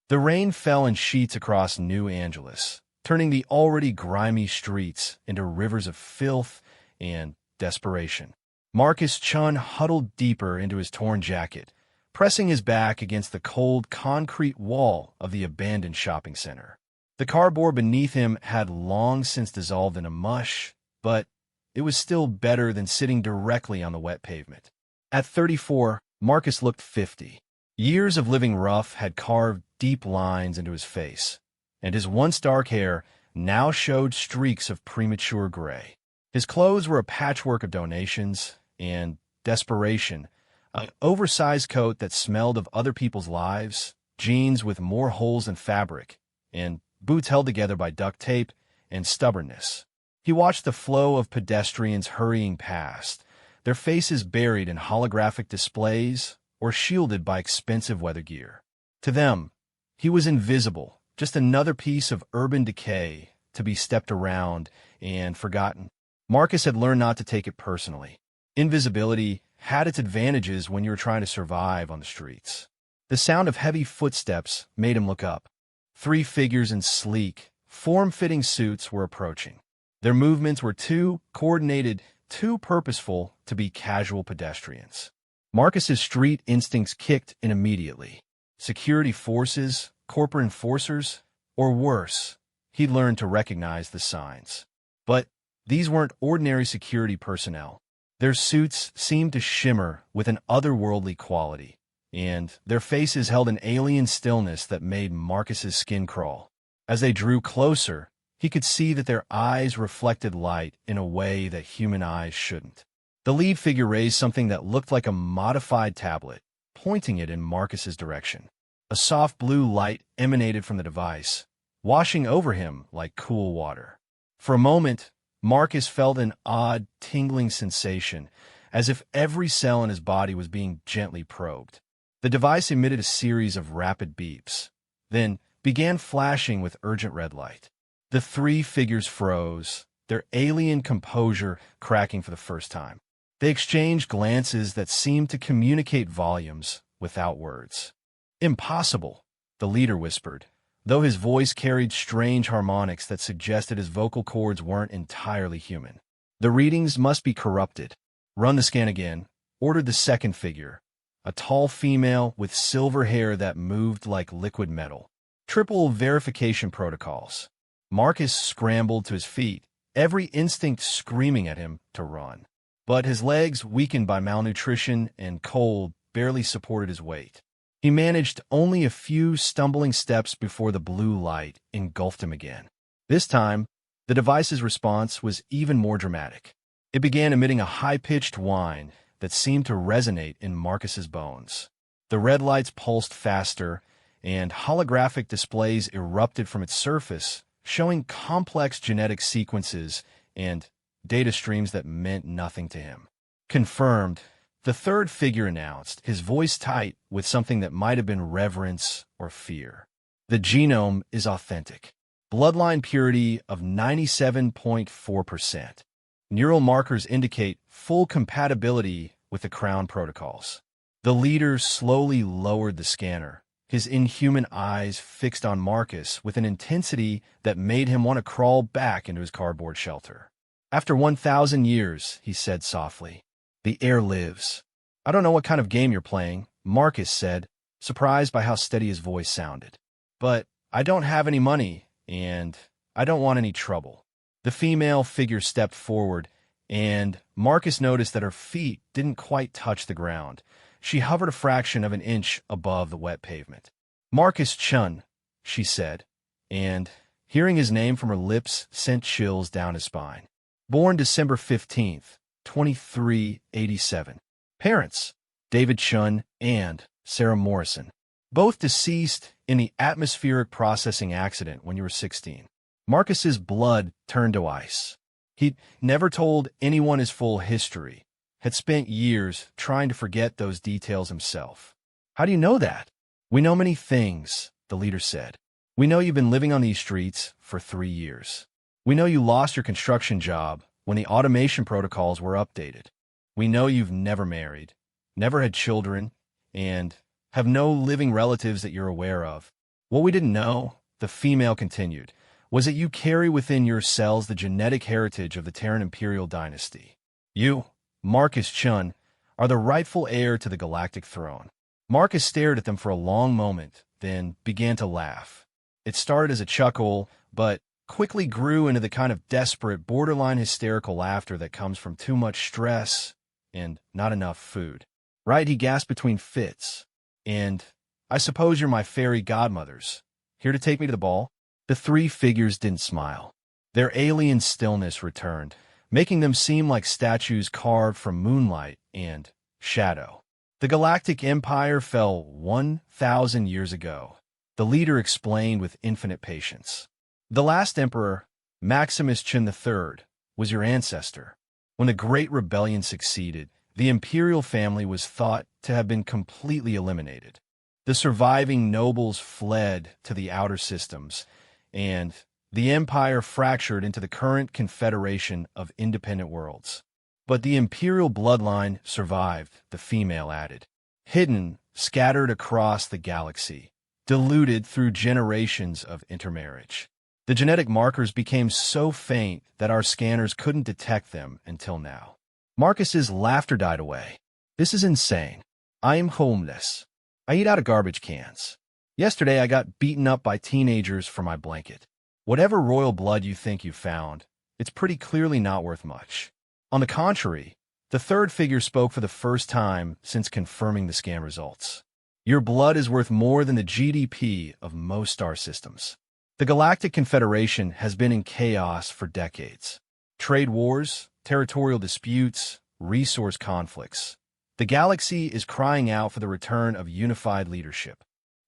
The rain fell in sheets across New Angeles, turning the already grimy streets into rivers of filth and desperation. Marcus Chun huddled deeper into his torn jacket, pressing his back against the cold concrete wall of the abandoned shopping center. The cardboard beneath him had long since dissolved into mush, but it was still better than sitting directly on the wet pavement. At 34, Marcus looked 50. Years of living rough had carved deep lines into his face, and his once dark hair now showed streaks of premature gray. His clothes were a patchwork of donations and desperation, an oversized coat that smelled of other people's lives, jeans with more holes than fabric, and boots held together by duct tape and stubbornness. He watched the flow of pedestrians hurrying past, their faces buried in holographic displays or shielded by expensive weather gear. To them, he was invisible, just another piece of urban decay to be stepped around and forgotten. Marcus had learned not to take it personally. Invisibility had its advantages when you were trying to survive on the streets. The sound of heavy footsteps made him look up. 3 figures in sleek, form-fitting suits were approaching. Their movements were too coordinated, too purposeful to be casual pedestrians. Marcus's street instincts kicked in immediately. Security forces, corporate enforcers, or worse, he learned to recognize the signs. But these weren't ordinary security personnel. Their suits seemed to shimmer with an otherworldly quality, and their faces held an alien stillness that made Marcus's skin crawl. As they drew closer, he could see that their eyes reflected light in a way that human eyes shouldn't. The lead figure raised something that looked like a modified tablet, pointing it in Marcus's direction. A soft blue light emanated from the device, washing over him like cool water. For a moment, Marcus felt an odd, tingling sensation, as if every cell in his body was being gently probed. The device emitted a series of rapid beeps, then began flashing with urgent red light. The 3 figures froze, their alien composure cracking for the first time. They exchanged glances that seemed to communicate volumes without words. "Impossible," the leader whispered, though his voice carried strange harmonics that suggested his vocal cords weren't entirely human. "The readings must be corrupted." "Run the scan again," ordered the second figure, a tall female with silver hair that moved like liquid metal. "Triple verification protocols." Marcus scrambled to his feet, every instinct screaming at him to run. But his legs, weakened by malnutrition and cold, barely supported his weight. He managed only a few stumbling steps before the blue light engulfed him again. This time, the device's response was even more dramatic. It began emitting a high-pitched whine that seemed to resonate in Marcus's bones. The red lights pulsed faster, and holographic displays erupted from its surface, showing complex genetic sequences and data streams that meant nothing to him. "Confirmed," the third figure announced, his voice tight with something that might have been reverence or fear. "The genome is authentic. Bloodline purity of 97.4%. Neural markers indicate full compatibility with the Crown protocols." The leader slowly lowered the scanner, his inhuman eyes fixed on Marcus with an intensity that made him want to crawl back into his cardboard shelter. "After 1,000 years," he said softly, "the heir lives." "I don't know what kind of game you're playing," Marcus said, surprised by how steady his voice sounded. "But I don't have any money, and I don't want any trouble." The female figure stepped forward, and Marcus noticed that her feet didn't quite touch the ground. She hovered a fraction of an inch above the wet pavement. "Marcus Chun," she said, and hearing his name from her lips sent chills down his spine. "Born December 15th, 2387. Parents, David Chun and Sarah Morrison. Both deceased in the atmospheric processing accident when you were 16. Marcus's blood turned to ice. He'd never told anyone his full history, had spent years trying to forget those details himself. "How do you know that?" "We know many things," the leader said. "We know you've been living on these streets for 3 years. We know you lost your construction job when the automation protocols were updated. We know you've never married, never had children, and have no living relatives that you're aware of. What we didn't know, the female continued, was that you carry within your cells the genetic heritage of the Terran Imperial dynasty. You, Marcus Chun, are the rightful heir to the galactic throne. Marcus stared at them for a long moment, then began to laugh. It started as a chuckle, but quickly grew into the kind of desperate, borderline hysterical laughter that comes from too much stress and not enough food. Right, he gasped between fits. And I suppose you're my fairy godmothers. Here to take me to the ball? The three figures didn't smile. Their alien stillness returned, making them seem like statues carved from moonlight and shadow. The Galactic Empire fell 1,000 years ago, the leader explained with infinite patience. The last emperor, Maximus Chin III, was your ancestor. When the Great Rebellion succeeded, the imperial family was thought to have been completely eliminated. The surviving nobles fled to the outer systems, and the empire fractured into the current confederation of independent worlds. But the imperial bloodline survived, the female added. Hidden, scattered across the galaxy, diluted through generations of intermarriage. The genetic markers became so faint that our scanners couldn't detect them until now. Marcus's laughter died away. This is insane. I am homeless. I eat out of garbage cans. Yesterday I got beaten up by teenagers for my blanket. Whatever royal blood you think you found, it's pretty clearly not worth much. On the contrary, the third figure spoke for the first time since confirming the scan results. Your blood is worth more than the GDP of most star systems. The Galactic Confederation has been in chaos for decades. Trade wars, territorial disputes, resource conflicts. The galaxy is crying out for the return of unified leadership.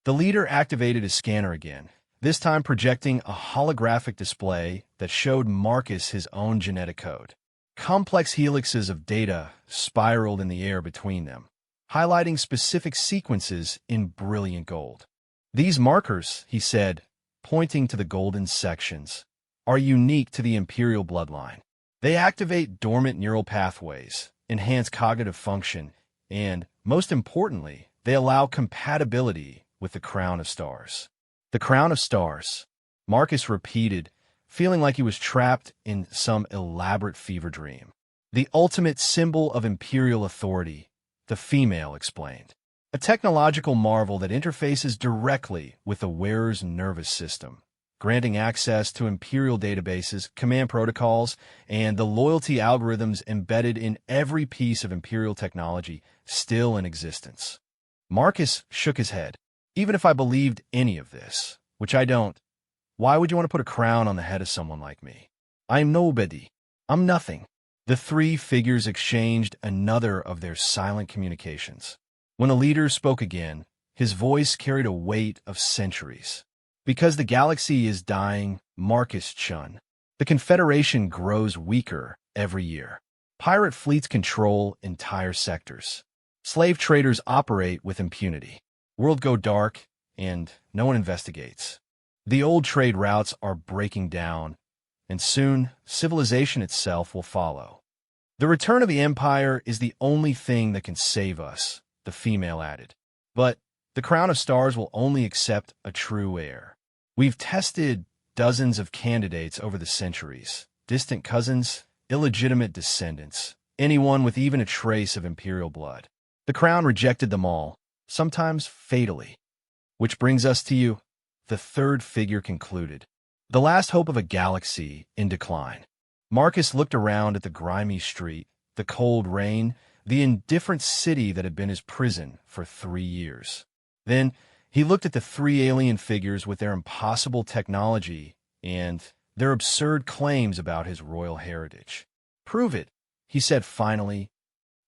The leader activated his scanner again, this time projecting a holographic display that showed Marcus his own genetic code. Complex helixes of data spiraled in the air between them, highlighting specific sequences in brilliant gold. These markers, he said, pointing to the golden sections, are unique to the imperial bloodline. They activate dormant neural pathways, enhance cognitive function, and, most importantly, they allow compatibility with the crown of stars. The crown of stars, Marcus repeated, feeling like he was trapped in some elaborate fever dream. The ultimate symbol of imperial authority, the female explained. A technological marvel that interfaces directly with the wearer's nervous system, granting access to imperial databases, command protocols, and the loyalty algorithms embedded in every piece of imperial technology still in existence. Marcus shook his head. Even if I believed any of this, which I don't, why would you want to put a crown on the head of someone like me? I'm nobody. I'm nothing. The three figures exchanged another of their silent communications. When the leader spoke again, his voice carried a weight of centuries. Because the galaxy is dying, Marcus Chun, the Confederation grows weaker every year. Pirate fleets control entire sectors. Slave traders operate with impunity. World go dark, and no one investigates. The old trade routes are breaking down, and soon civilization itself will follow. The return of the Empire is the only thing that can save us, the female added. But the Crown of Stars will only accept a true heir. We've tested dozens of candidates over the centuries, distant cousins, illegitimate descendants, anyone with even a trace of imperial blood. The Crown rejected them all, sometimes fatally. Which brings us to you, the third figure concluded. The last hope of a galaxy in decline. Marcus looked around at the grimy street, the cold rain, the indifferent city that had been his prison for 3 years. Then he looked at the three alien figures with their impossible technology and their absurd claims about his royal heritage. Prove it, he said finally.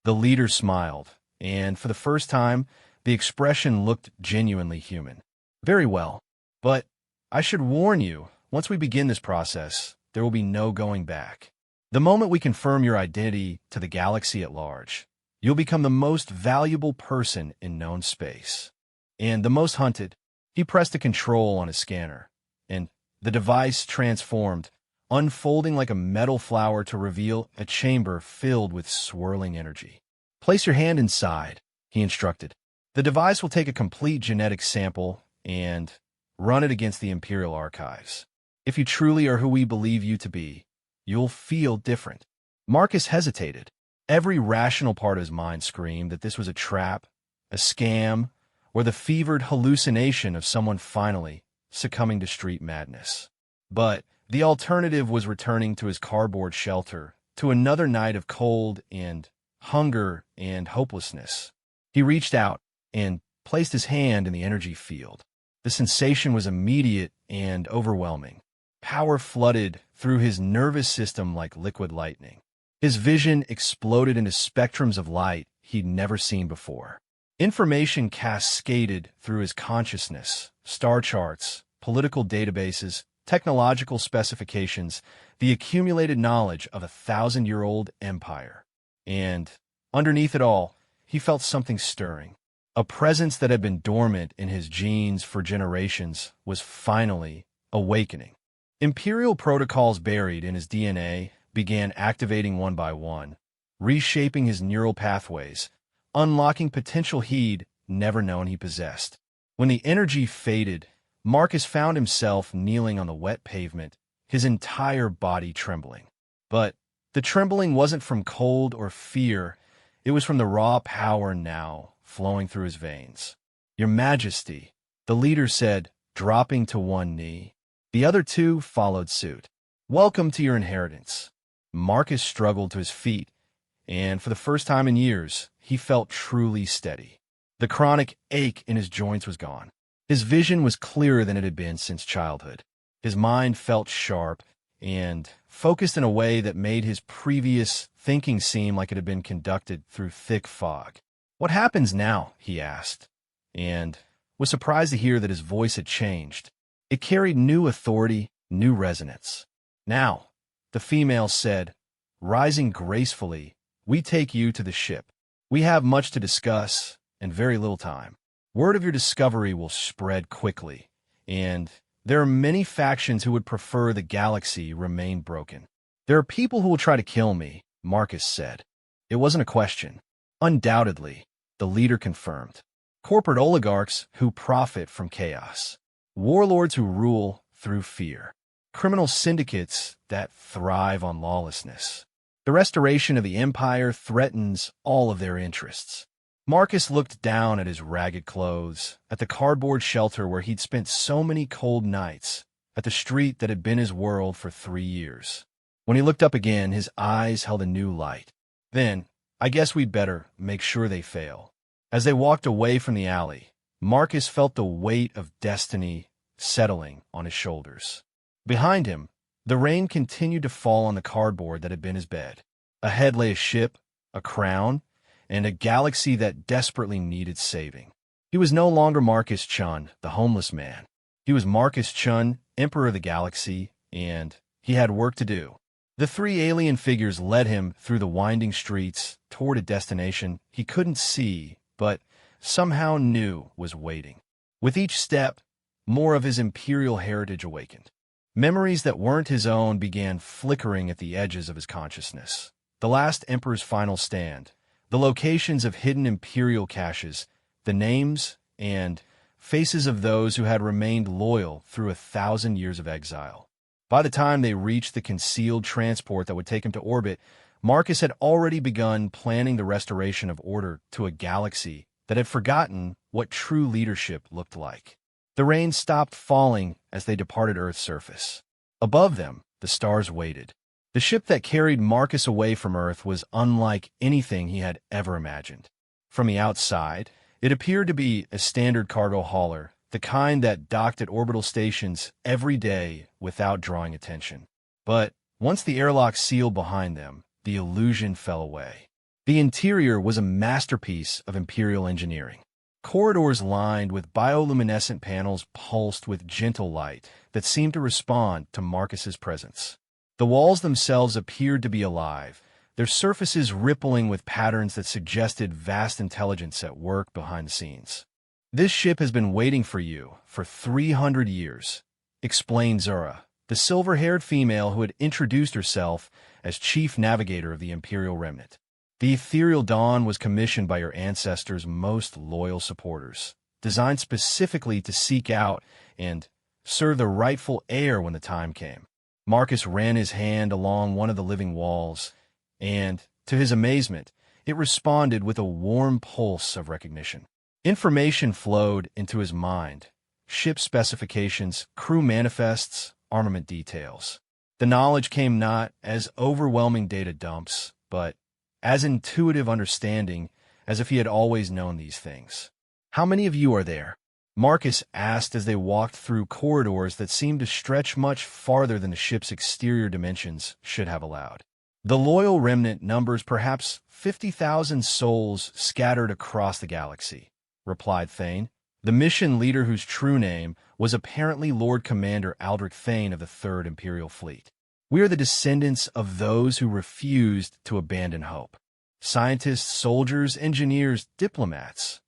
The leader smiled, and for the first time, the expression looked genuinely human. Very well, but I should warn you, once we begin this process, there will be no going back. The moment we confirm your identity to the galaxy at large, you'll become the most valuable person in known space. And the most hunted. He pressed a control on his scanner, and the device transformed, unfolding like a metal flower to reveal a chamber filled with swirling energy. Place your hand inside, he instructed. The device will take a complete genetic sample and Run it against the Imperial archives. If you truly are who we believe you to be, you'll feel different." Marcus hesitated. Every rational part of his mind screamed that this was a trap, a scam, or the fevered hallucination of someone finally succumbing to street madness. But the alternative was returning to his cardboard shelter, to another night of cold and hunger and hopelessness. He reached out and placed his hand in the energy field. The sensation was immediate and overwhelming. Power flooded through his nervous system like liquid lightning. His vision exploded into spectrums of light he'd never seen before. Information cascaded through his consciousness: star charts, political databases, technological specifications, the accumulated knowledge of a 1,000-year-old empire. And underneath it all, he felt something stirring. A presence that had been dormant in his genes for generations was finally awakening. Imperial protocols buried in his DNA began activating one by one, reshaping his neural pathways, unlocking potential he'd never known he possessed. When the energy faded, Marcus found himself kneeling on the wet pavement, his entire body trembling. But the trembling wasn't from cold or fear. It was from the raw power now flowing through his veins. "Your Majesty," the leader said, dropping to one knee. The other two followed suit. "Welcome to your inheritance." Marcus struggled to his feet, and for the first time in years, he felt truly steady. The chronic ache in his joints was gone. His vision was clearer than it had been since childhood. His mind felt sharp and focused in a way that made his previous thinking seem like it had been conducted through thick fog. "What happens now?" he asked, and was surprised to hear that his voice had changed. It carried new authority, new resonance. "Now," the female said, rising gracefully, "we take you to the ship. We have much to discuss and very little time. Word of your discovery will spread quickly, and there are many factions who would prefer the galaxy remain broken." "There are people who will try to kill me," Marcus said. It wasn't a question. "Undoubtedly," the leader confirmed. "Corporate oligarchs who profit from chaos. Warlords who rule through fear. Criminal syndicates that thrive on lawlessness. The restoration of the empire threatens all of their interests." Marcus looked down at his ragged clothes, at the cardboard shelter where he'd spent so many cold nights, at the street that had been his world for 3 years. When he looked up again, his eyes held a new light. "Then, I guess we'd better make sure they fail." As they walked away from the alley, Marcus felt the weight of destiny settling on his shoulders. Behind him, the rain continued to fall on the cardboard that had been his bed. Ahead lay a ship, a crown, and a galaxy that desperately needed saving. He was no longer Marcus Chun, the homeless man. He was Marcus Chun, Emperor of the Galaxy, and he had work to do. The 3 alien figures led him through the winding streets toward a destination he couldn't see, but somehow knew was waiting. With each step, more of his imperial heritage awakened. Memories that weren't his own began flickering at the edges of his consciousness. The last Emperor's final stand, the locations of hidden imperial caches, the names and faces of those who had remained loyal through 1,000 years of exile. By the time they reached the concealed transport that would take him to orbit, Marcus had already begun planning the restoration of order to a galaxy that had forgotten what true leadership looked like. The rain stopped falling as they departed Earth's surface. Above them, the stars waited. The ship that carried Marcus away from Earth was unlike anything he had ever imagined. From the outside, it appeared to be a standard cargo hauler, the kind that docked at orbital stations every day without drawing attention. But once the airlock sealed behind them, the illusion fell away. The interior was a masterpiece of Imperial engineering. Corridors lined with bioluminescent panels pulsed with gentle light that seemed to respond to Marcus's presence. The walls themselves appeared to be alive, their surfaces rippling with patterns that suggested vast intelligence at work behind the scenes. "This ship has been waiting for you for 300 years, explained Zura, the silver-haired female who had introduced herself as chief navigator of the Imperial Remnant. "The ethereal dawn was commissioned by your ancestors' most loyal supporters. designed specifically to seek out and serve the rightful heir when the time came. Marcus ran his hand along one of the living walls, and, to his amazement, it responded with a warm pulse of recognition. Information flowed into his mind: ship specifications, crew manifests, armament details. The knowledge came not as overwhelming data dumps, but as intuitive understanding, as if he had always known these things. "How many of you are there?" Marcus asked as they walked through corridors that seemed to stretch much farther than the ship's exterior dimensions should have allowed. "The loyal remnant numbers perhaps 50,000 souls scattered across the galaxy," replied Thane, the mission leader whose true name was apparently Lord Commander Aldrich Thane of the 3rd Imperial Fleet. "We are the descendants of those who refused to abandon hope. Scientists, soldiers, engineers, diplomats,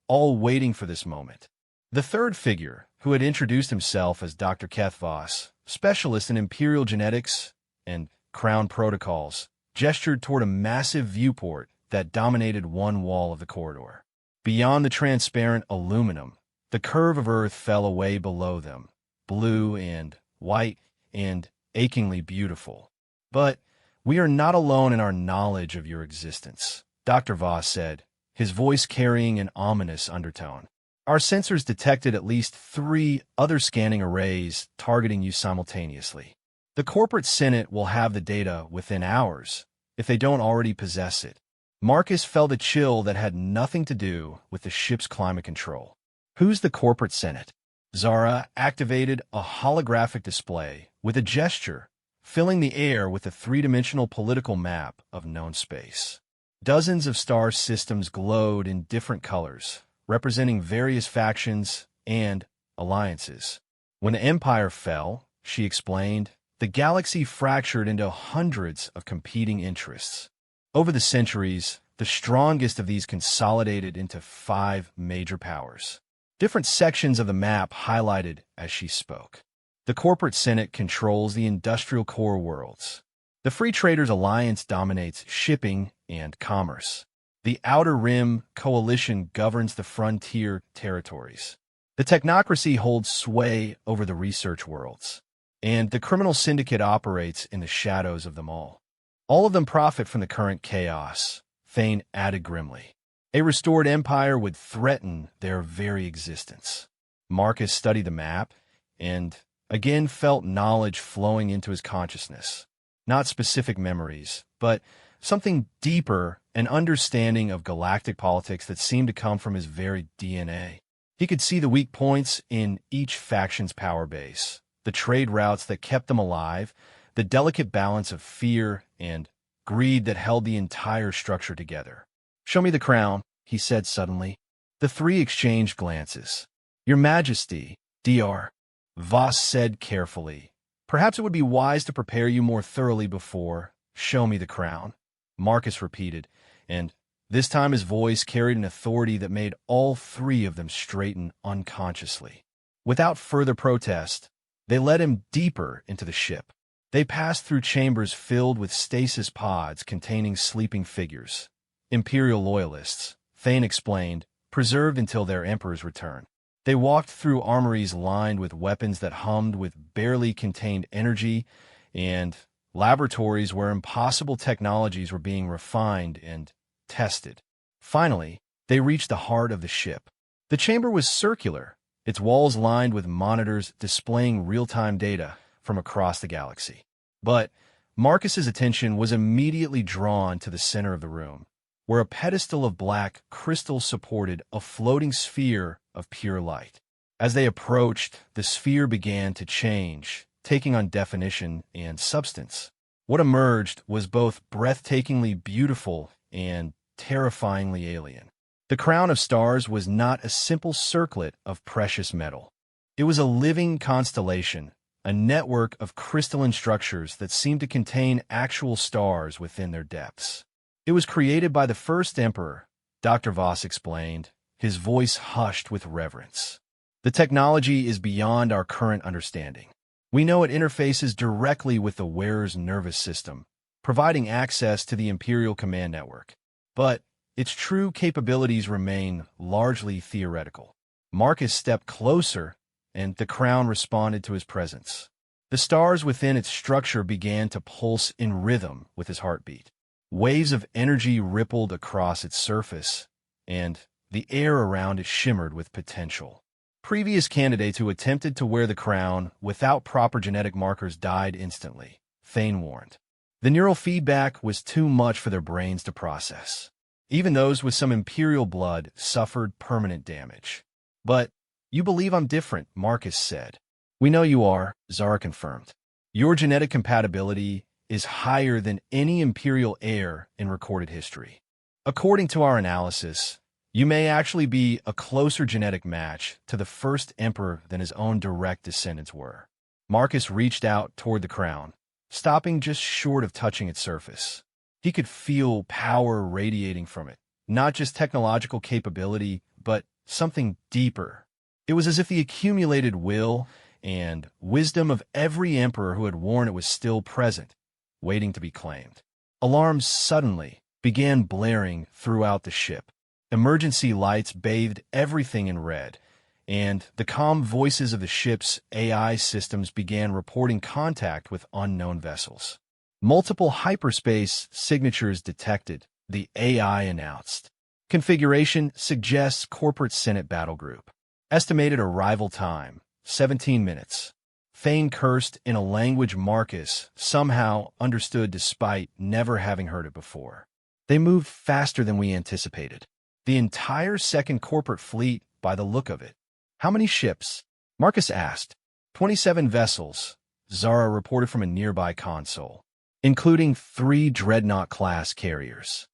all waiting for this moment." The third figure, who had introduced himself as Dr. Keth Voss, specialist in Imperial genetics and Crown protocols, gestured toward a massive viewport that dominated one wall of the corridor. Beyond the transparent aluminum, the curve of Earth fell away below them, blue and white and achingly beautiful. "But we are not alone in our knowledge of your existence," Dr. Voss said, his voice carrying an ominous undertone. "Our sensors detected at least 3 other scanning arrays targeting you simultaneously. The corporate Senate will have the data within hours, if they don't already possess it." Marcus felt a chill that had nothing to do with the ship's climate control. "Who's the corporate Senate?" Zara activated a holographic display with a gesture, filling the air with a 3-dimensional political map of known space. Dozens of star systems glowed in different colors, representing various factions and alliances. "When the Empire fell," she explained, "the galaxy fractured into hundreds of competing interests. Over the centuries, the strongest of these consolidated into 5 major powers." Different sections of the map highlighted as she spoke. "The corporate Senate controls the industrial core worlds. The Free Traders Alliance dominates shipping and commerce. The Outer Rim Coalition governs the frontier territories. The technocracy holds sway over the research worlds. And the criminal syndicate operates in the shadows of them all. All of them profit from the current chaos," Thane added grimly. "A restored empire would threaten their very existence." Marcus studied the map and again felt knowledge flowing into his consciousness. Not specific memories, but something deeper, an understanding of galactic politics that seemed to come from his very DNA. He could see the weak points in each faction's power base, the trade routes that kept them alive, the delicate balance of fear and greed that held the entire structure together. "Show me the crown," he said suddenly. The 3 exchanged glances. "Your Majesty," Dr. Voss said carefully, "perhaps it would be wise to prepare you more thoroughly before. Show me the crown," Marcus repeated, and this time his voice carried an authority that made all 3 of them straighten unconsciously. Without further protest, they led him deeper into the ship. They passed through chambers filled with stasis pods containing sleeping figures. Imperial loyalists, Thane explained, preserved until their emperor's return. They walked through armories lined with weapons that hummed with barely contained energy and laboratories where impossible technologies were being refined and tested. Finally, they reached the heart of the ship. The chamber was circular, its walls lined with monitors displaying real-time data from across the galaxy. But Marcus's attention was immediately drawn to the center of the room, where a pedestal of black crystal supported a floating sphere of pure light. As they approached, the sphere began to change, taking on definition and substance. What emerged was both breathtakingly beautiful and terrifyingly alien. The crown of stars was not a simple circlet of precious metal. It was a living constellation, a network of crystalline structures that seemed to contain actual stars within their depths. "It was created by the first emperor," Dr. Voss explained, his voice hushed with reverence. "The technology is beyond our current understanding. We know it interfaces directly with the wearer's nervous system, providing access to the Imperial Command Network. But its true capabilities remain largely theoretical." Marcus stepped closer, and the crown responded to his presence. The stars within its structure began to pulse in rhythm with his heartbeat. Waves of energy rippled across its surface, and the air around it shimmered with potential. Previous candidates who attempted to wear the crown without proper genetic markers died instantly, Thane warned. The neural feedback was too much for their brains to process. Even those with some imperial blood suffered permanent damage. But you believe I'm different, Marcus said. We know you are, Zara confirmed. Your genetic compatibility is higher than any imperial heir in recorded history. According to our analysis, you may actually be a closer genetic match to the first emperor than his own direct descendants were. Marcus reached out toward the crown, stopping just short of touching its surface. He could feel power radiating from it, not just technological capability, but something deeper. It was as if the accumulated will and wisdom of every emperor who had worn it was still present, waiting to be claimed. Alarms suddenly began blaring throughout the ship. Emergency lights bathed everything in red, and the calm voices of the ship's AI systems began reporting contact with unknown vessels. Multiple hyperspace signatures detected, the AI announced. Configuration suggests Corporate Senate Battle Group. Estimated arrival time, 17 minutes. Thane cursed in a language Marcus somehow understood despite never having heard it before. They moved faster than we anticipated. The entire second corporate fleet, by the look of it. How many ships? Marcus asked. 27 vessels, Zara reported from a nearby console, including 3 dreadnought-class carriers.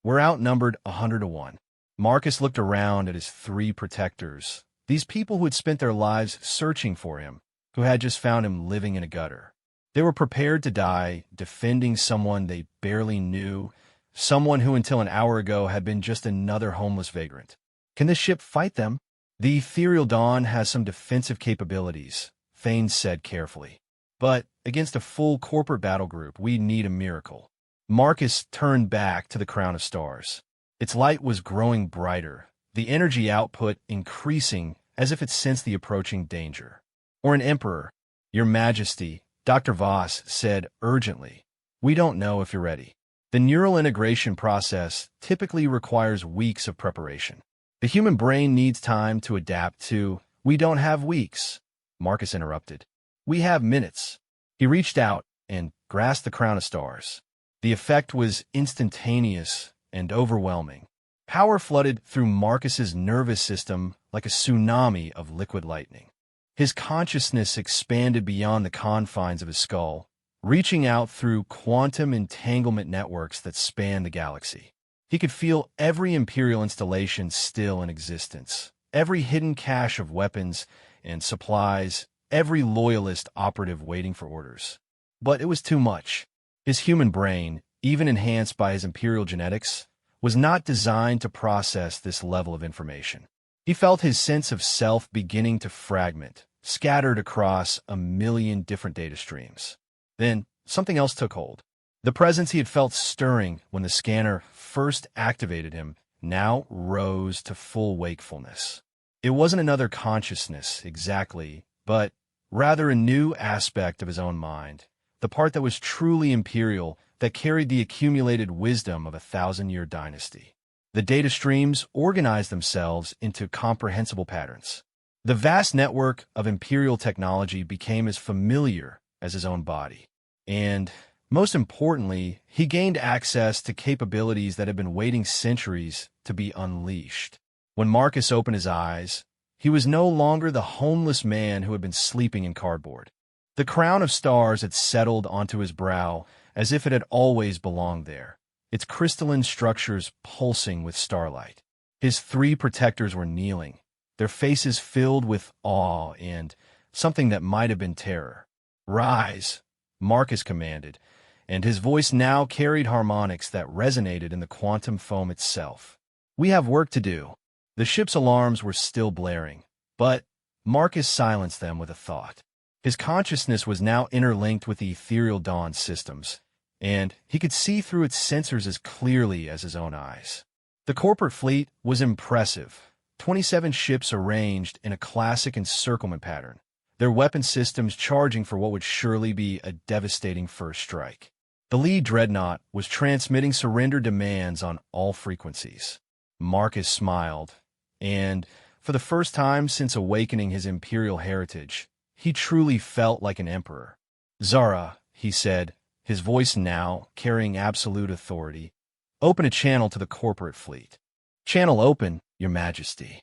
We're outnumbered 100 to 1. Marcus looked around at his 3 protectors, these people who had spent their lives searching for him, who had just found him living in a gutter. They were prepared to die, defending someone they barely knew, someone who until an hour ago had been just another homeless vagrant. Can this ship fight them? The Ethereal Dawn has some defensive capabilities, Thane said carefully. But against a full corporate battle group, we need a miracle. Marcus turned back to the crown of stars. Its light was growing brighter, the energy output increasing as if it sensed the approaching danger. Or an emperor. Your Majesty, Dr. Voss said urgently. We don't know if you're ready. The neural integration process typically requires weeks of preparation. The human brain needs time to adapt to. We don't have weeks, Marcus interrupted. We have minutes. He reached out and grasped the crown of stars. The effect was instantaneous and overwhelming. Power flooded through Marcus's nervous system like a tsunami of liquid lightning. His consciousness expanded beyond the confines of his skull, reaching out through quantum entanglement networks that span the galaxy. He could feel every Imperial installation still in existence, every hidden cache of weapons and supplies, every loyalist operative waiting for orders. But it was too much. His human brain, even enhanced by his Imperial genetics, was not designed to process this level of information. He felt his sense of self beginning to fragment, scattered across a million different data streams. Then, something else took hold. The presence he had felt stirring when the scanner first activated him now rose to full wakefulness. It wasn't another consciousness, exactly, but rather a new aspect of his own mind, the part that was truly imperial, that carried the accumulated wisdom of a 1,000-year dynasty. The data streams organized themselves into comprehensible patterns. The vast network of imperial technology became as familiar as his own body. And, most importantly, he gained access to capabilities that had been waiting centuries to be unleashed. When Marcus opened his eyes, he was no longer the homeless man who had been sleeping in cardboard. The crown of stars had settled onto his brow as if it had always belonged there, its crystalline structures pulsing with starlight. His 3 protectors were kneeling, their faces filled with awe and something that might have been terror. Rise, Marcus commanded, and his voice now carried harmonics that resonated in the quantum foam itself. We have work to do. The ship's alarms were still blaring, but Marcus silenced them with a thought. His consciousness was now interlinked with the Ethereal Dawn systems, and he could see through its sensors as clearly as his own eyes. The corporate fleet was impressive, 27 ships arranged in a classic encirclement pattern, their weapon systems charging for what would surely be a devastating first strike. The lead dreadnought was transmitting surrender demands on all frequencies. Marcus smiled, and, for the first time since awakening his imperial heritage, he truly felt like an emperor. "Zara," he said, his voice now carrying absolute authority, "open a channel to the corporate fleet." "Channel open, Your Majesty."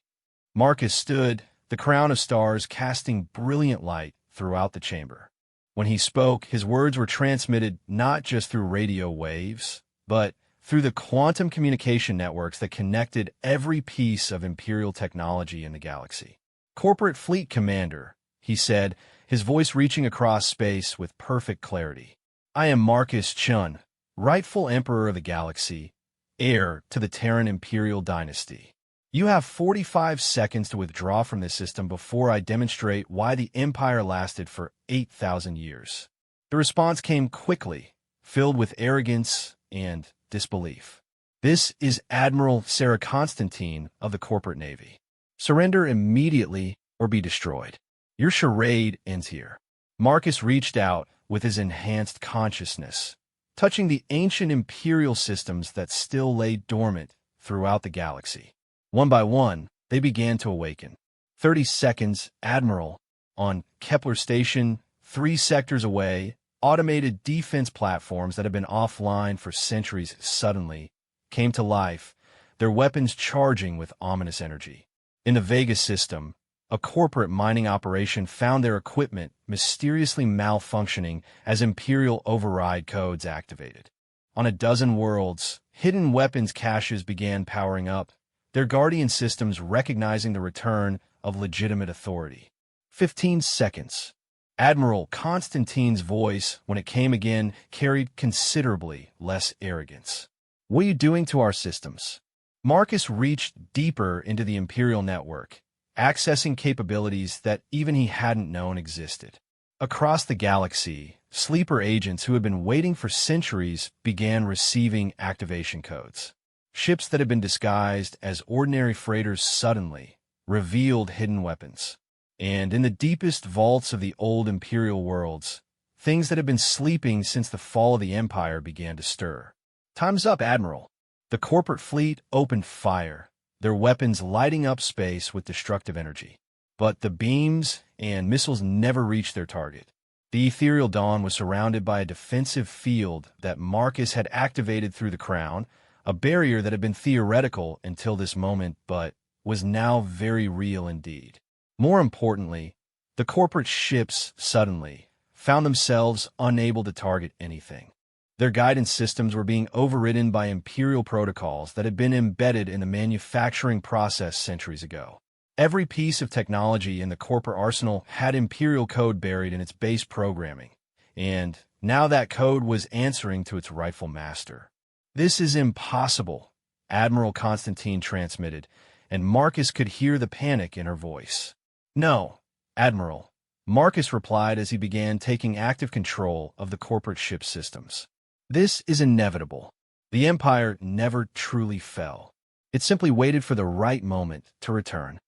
Marcus stood, the crown of stars casting brilliant light throughout the chamber. When he spoke, his words were transmitted not just through radio waves, but through the quantum communication networks that connected every piece of Imperial technology in the galaxy. "Corporate Fleet Commander," he said, his voice reaching across space with perfect clarity. "I am Marcus Chun, rightful Emperor of the galaxy, heir to the Terran Imperial dynasty. You have 45 seconds to withdraw from this system before I demonstrate why the Empire lasted for 8,000 years." The response came quickly, filled with arrogance and disbelief. "This is Admiral Sarah Constantine of the Corporate Navy. Surrender immediately or be destroyed. Your charade ends here." Marcus reached out with his enhanced consciousness, touching the ancient Imperial systems that still lay dormant throughout the galaxy. One by one, they began to awaken. 30 seconds, Admiral. On Kepler Station, 3 sectors away, automated defense platforms that had been offline for centuries suddenly came to life, their weapons charging with ominous energy. In the Vega system, a corporate mining operation found their equipment mysteriously malfunctioning as Imperial override codes activated. On a dozen worlds, hidden weapons caches began powering up, their guardian systems recognizing the return of legitimate authority. 15 seconds. Admiral Constantine's voice, when it came again, carried considerably less arrogance. "What are you doing to our systems?" Marcus reached deeper into the Imperial network, accessing capabilities that even he hadn't known existed. Across the galaxy, sleeper agents who had been waiting for centuries began receiving activation codes. Ships that had been disguised as ordinary freighters suddenly revealed hidden weapons. And in the deepest vaults of the old Imperial worlds, things that had been sleeping since the fall of the Empire began to stir. "Time's up, Admiral." The corporate fleet opened fire, their weapons lighting up space with destructive energy. But the beams and missiles never reached their target. The ethereal dawn was surrounded by a defensive field that Marcus had activated through the crown, a barrier that had been theoretical until this moment but was now very real indeed. More importantly, the corporate ships suddenly found themselves unable to target anything. Their guidance systems were being overridden by Imperial protocols that had been embedded in the manufacturing process centuries ago. Every piece of technology in the corporate arsenal had Imperial code buried in its base programming, and now that code was answering to its rightful master. "This is impossible," Admiral Constantine transmitted, and Marcus could hear the panic in her voice. "No, Admiral," Marcus replied as he began taking active control of the corporate ship systems. "This is inevitable. The Empire never truly fell. It simply waited for the right moment to return."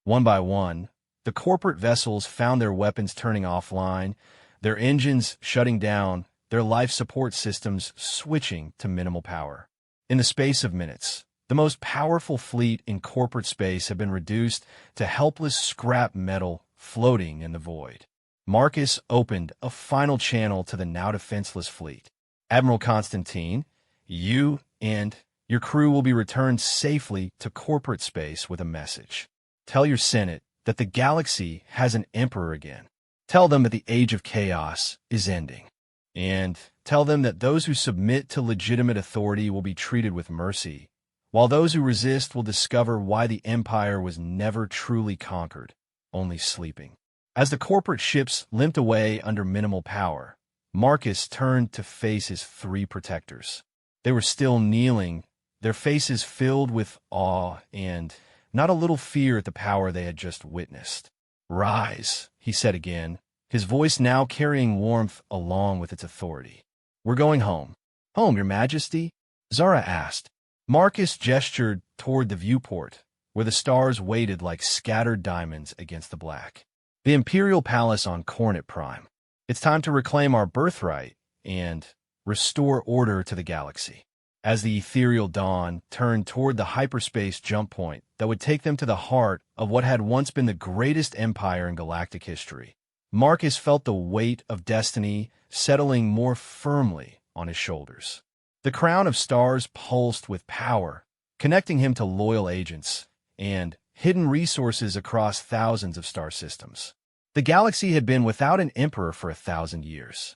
One by one, the corporate vessels found their weapons turning offline, their engines shutting down, their life support systems switching to minimal power. In the space of minutes, the most powerful fleet in corporate space had been reduced to helpless scrap metal floating in the void. Marcus opened a final channel to the now defenseless fleet. "Admiral Constantine, you and your crew will be returned safely to corporate space with a message. Tell your Senate that the galaxy has an emperor again. Tell them that the age of chaos is ending. And tell them that those who submit to legitimate authority will be treated with mercy, while those who resist will discover why the Empire was never truly conquered, only sleeping." As the corporate ships limped away under minimal power, Marcus turned to face his 3 protectors. They were still kneeling, their faces filled with awe and not a little fear at the power they had just witnessed. "Rise," he said again, his voice now carrying warmth along with its authority. "We're going home." "Home, Your Majesty?" Zara asked. Marcus gestured toward the viewport, where the stars waited like scattered diamonds against the black. The Imperial Palace on Coronet Prime. It's time to reclaim our birthright and restore order to the galaxy. As the ethereal dawn turned toward the hyperspace jump point that would take them to the heart of what had once been the greatest empire in galactic history, Marcus felt the weight of destiny settling more firmly on his shoulders. The crown of stars pulsed with power, connecting him to loyal agents and hidden resources across thousands of star systems. The galaxy had been without an emperor for 1,000 years.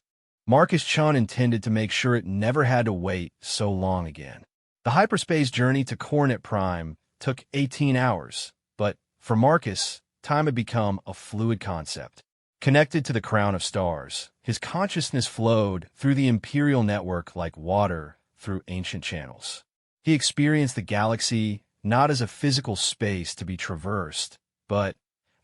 Marcus Chun intended to make sure it never had to wait so long again. The hyperspace journey to Coronet Prime took 18 hours, but for Marcus, time had become a fluid concept. Connected to the crown of stars, his consciousness flowed through the Imperial network like water through ancient channels. He experienced the galaxy not as a physical space to be traversed, but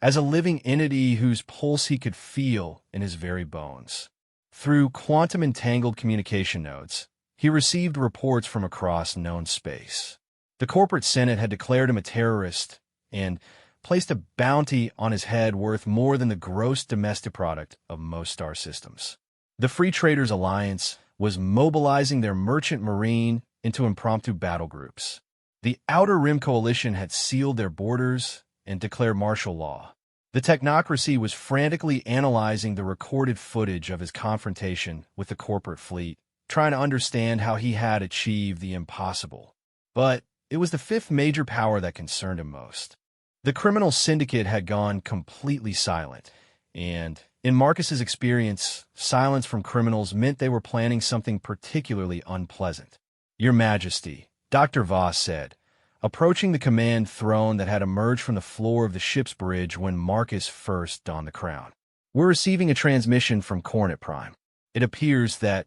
as a living entity whose pulse he could feel in his very bones. Through quantum-entangled communication nodes, he received reports from across known space. The corporate Senate had declared him a terrorist and placed a bounty on his head worth more than the gross domestic product of most star systems. The Free Traders Alliance was mobilizing their merchant marine into impromptu battle groups. The Outer Rim Coalition had sealed their borders and declared martial law. The technocracy was frantically analyzing the recorded footage of his confrontation with the corporate fleet, trying to understand how he had achieved the impossible. But it was the fifth major power that concerned him most. The criminal syndicate had gone completely silent, and in Marcus's experience, silence from criminals meant they were planning something particularly unpleasant. "Your Majesty," Dr. Voss said, approaching the command throne that had emerged from the floor of the ship's bridge when Marcus first donned the crown. "We're receiving a transmission from Coronet Prime. It appears that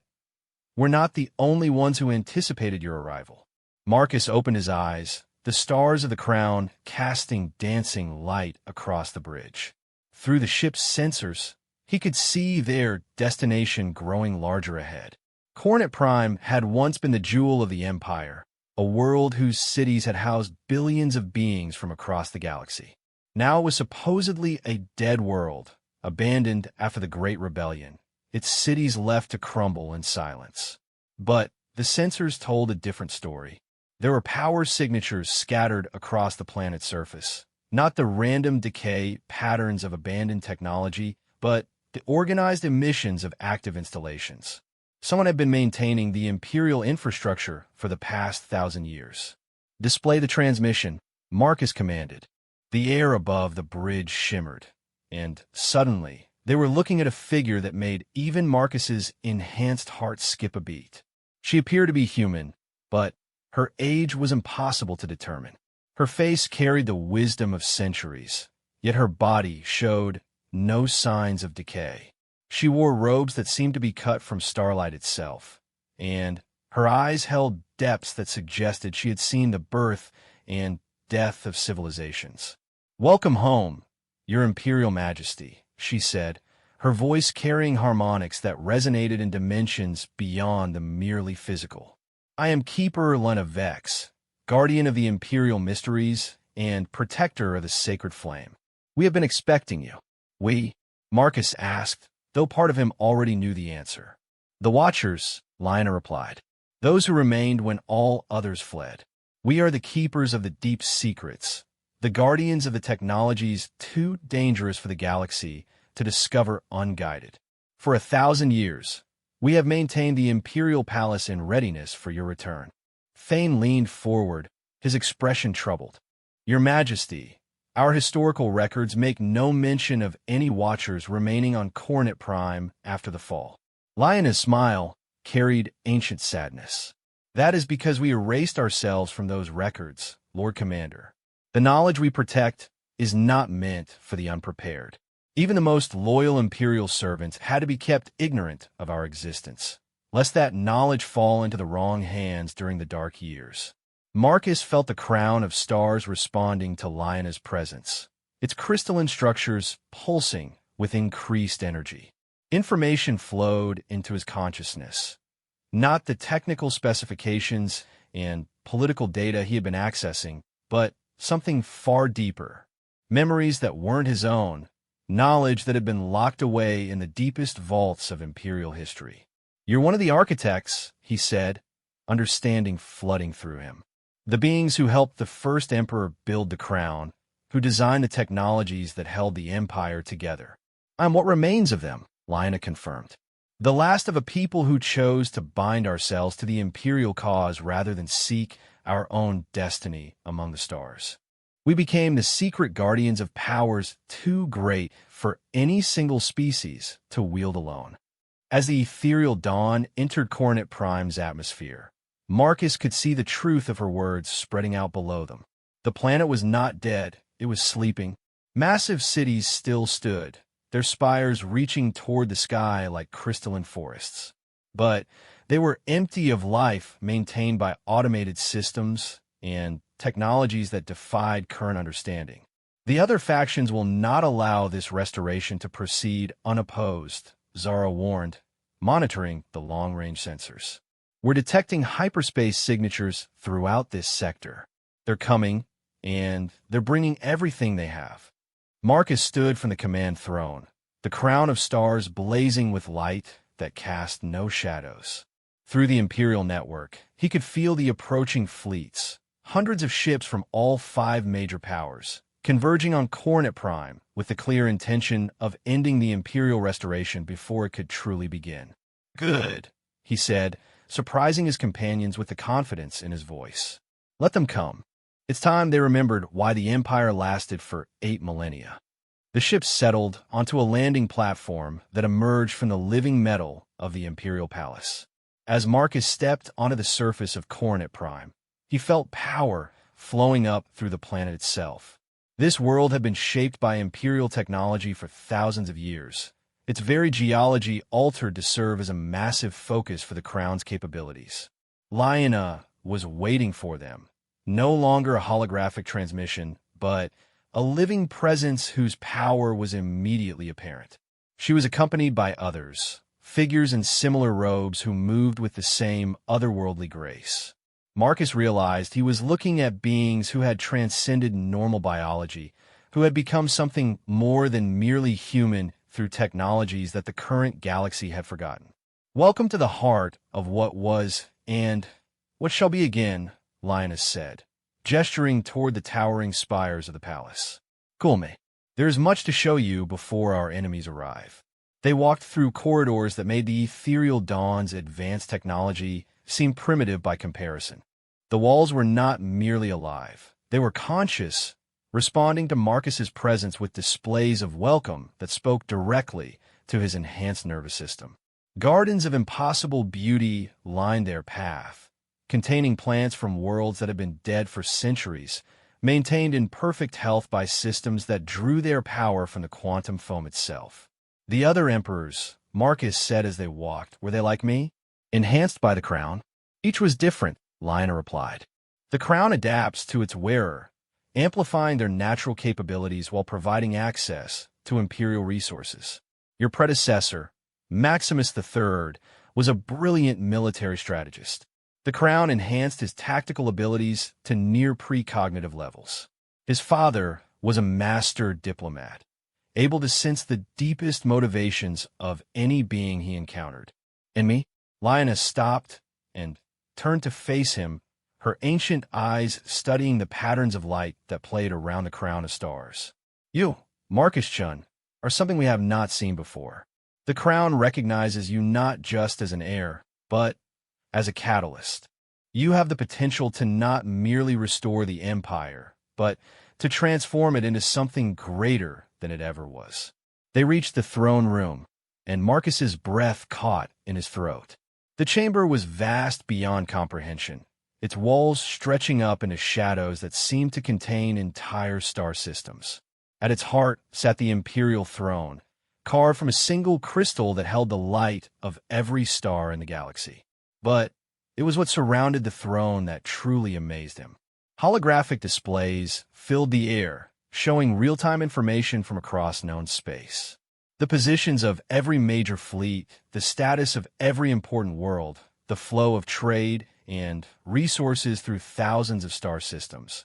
we're not the only ones who anticipated your arrival." Marcus opened his eyes, the stars of the crown casting dancing light across the bridge. Through the ship's sensors, he could see their destination growing larger ahead. Coronet Prime had once been the jewel of the Empire, a world whose cities had housed billions of beings from across the galaxy. Now it was supposedly a dead world, abandoned after the Great Rebellion, its cities left to crumble in silence. But the sensors told a different story. There were power signatures scattered across the planet's surface, not the random decay patterns of abandoned technology, but the organized emissions of active installations. Someone had been maintaining the Imperial infrastructure for the past 1,000 years. "Display the transmission," Marcus commanded. The air above the bridge shimmered, and suddenly they were looking at a figure that made even Marcus's enhanced heart skip a beat. She appeared to be human, but her age was impossible to determine. Her face carried the wisdom of centuries, yet her body showed no signs of decay. She wore robes that seemed to be cut from starlight itself, and her eyes held depths that suggested she had seen the birth and death of civilizations. "Welcome home, Your Imperial Majesty," she said, her voice carrying harmonics that resonated in dimensions beyond the merely physical. "I am Keeper Lena Vex, guardian of the Imperial mysteries and protector of the sacred flame. We have been expecting you." "We?" Marcus asked, though part of him already knew the answer. "The Watchers," Lena replied. "Those who remained when all others fled. We are the keepers of the deep secrets, the guardians of the technologies too dangerous for the galaxy to discover unguided. For 1,000 years, we have maintained the Imperial Palace in readiness for your return." Thane leaned forward, his expression troubled. "Your Majesty, our historical records make no mention of any Watchers remaining on Coronet Prime after the fall." Lyena's smile carried ancient sadness. "That is because we erased ourselves from those records, Lord Commander. The knowledge we protect is not meant for the unprepared. Even the most loyal Imperial servants had to be kept ignorant of our existence, lest that knowledge fall into the wrong hands during the dark years." Marcus felt the crown of stars responding to Lyena's presence, its crystalline structures pulsing with increased energy. Information flowed into his consciousness, not the technical specifications and political data he had been accessing, but something far deeper. Memories that weren't his own, knowledge that had been locked away in the deepest vaults of imperial history. "You're one of the architects," he said, understanding flooding through him. "The beings who helped the first emperor build the crown, who designed the technologies that held the empire together." "I'm what remains of them," Lionel confirmed. "The last of a people who chose to bind ourselves to the imperial cause rather than seek our own destiny among the stars. We became the secret guardians of powers too great for any single species to wield alone." As the ethereal dawn entered Coronet Prime's atmosphere, Marcus could see the truth of her words spreading out below them. The planet was not dead, it was sleeping. Massive cities still stood, their spires reaching toward the sky like crystalline forests. But they were empty of life, maintained by automated systems and technologies that defied current understanding. "The other factions will not allow this restoration to proceed unopposed," Zara warned, monitoring the long-range sensors. "We're detecting hyperspace signatures throughout this sector. They're coming, and they're bringing everything they have." Marcus stood from the command throne, the crown of stars blazing with light that cast no shadows. Through the Imperial network, he could feel the approaching fleets, hundreds of ships from all 5 major powers, converging on Coronet Prime with the clear intention of ending the Imperial restoration before it could truly begin. "Good," he said, surprising his companions with the confidence in his voice. "Let them come." It's time they remembered why the Empire lasted for 8 millennia. The ship settled onto a landing platform that emerged from the living metal of the Imperial Palace. As Marcus stepped onto the surface of Coronet Prime, he felt power flowing up through the planet itself. This world had been shaped by Imperial technology for thousands of years, its very geology altered to serve as a massive focus for the Crown's capabilities. Lionel was waiting for them, no longer a holographic transmission, but a living presence whose power was immediately apparent. She was accompanied by others, figures in similar robes who moved with the same otherworldly grace. Marcus realized he was looking at beings who had transcended normal biology, who had become something more than merely human through technologies that the current galaxy had forgotten. "Welcome to the heart of what was and what shall be again," Linus said, gesturing toward the towering spires of the palace. "Kulme, there is much to show you before our enemies arrive." They walked through corridors that made the ethereal dawn's advanced technology seem primitive by comparison. The walls were not merely alive. They were conscious, responding to Marcus's presence with displays of welcome that spoke directly to his enhanced nervous system. Gardens of impossible beauty lined their path, containing plants from worlds that had been dead for centuries, maintained in perfect health by systems that drew their power from the quantum foam itself. "The other emperors," Marcus said as they walked, "were they like me? Enhanced by the crown?" "Each was different," Lionel replied. "The crown adapts to its wearer, amplifying their natural capabilities while providing access to imperial resources. Your predecessor, Maximus III, was a brilliant military strategist. The crown enhanced his tactical abilities to near precognitive levels. His father was a master diplomat, able to sense the deepest motivations of any being he encountered. And me?" Lionel stopped and turned to face him, her ancient eyes studying the patterns of light that played around the crown of stars. "You, Marcus Chun, are something we have not seen before. The crown recognizes you not just as an heir, but as a catalyst. You have the potential to not merely restore the empire, but to transform it into something greater than it ever was." They reached the throne room, and Marcus's breath caught in his throat. The chamber was vast beyond comprehension, its walls stretching up into shadows that seemed to contain entire star systems. At its heart sat the imperial throne, carved from a single crystal that held the light of every star in the galaxy. But it was what surrounded the throne that truly amazed him. Holographic displays filled the air, showing real-time information from across known space. The positions of every major fleet, the status of every important world, the flow of trade and resources through thousands of star systems.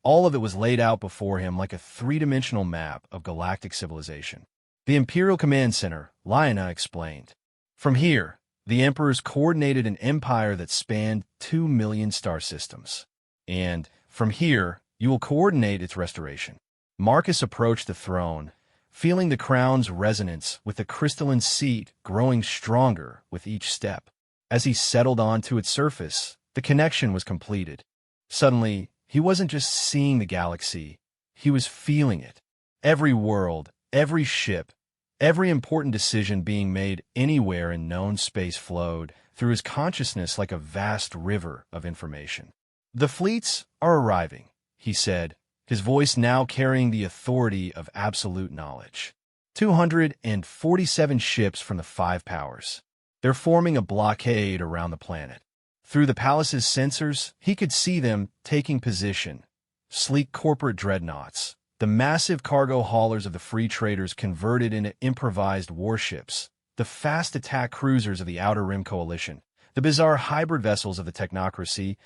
All of it was laid out before him like a three-dimensional map of galactic civilization. The Imperial Command Center, Lyanna explained. From here, the Emperors coordinated an empire that spanned 2 million star systems. And from here, you will coordinate its restoration. Marcus approached the throne, feeling the crown's resonance with the crystalline seat growing stronger with each step. As he settled onto its surface, the connection was completed. Suddenly, he wasn't just seeing the galaxy, he was feeling it. Every world, every ship, every important decision being made anywhere in known space flowed through his consciousness like a vast river of information. The fleets are arriving, he said, his voice now carrying the authority of absolute knowledge. 247 ships from the 5 powers. They're forming a blockade around the planet. Through the palace's sensors, he could see them taking position. Sleek corporate dreadnoughts, the massive cargo haulers of the free traders converted into improvised warships, the fast attack cruisers of the Outer Rim Coalition, the bizarre hybrid vessels of the technocracy,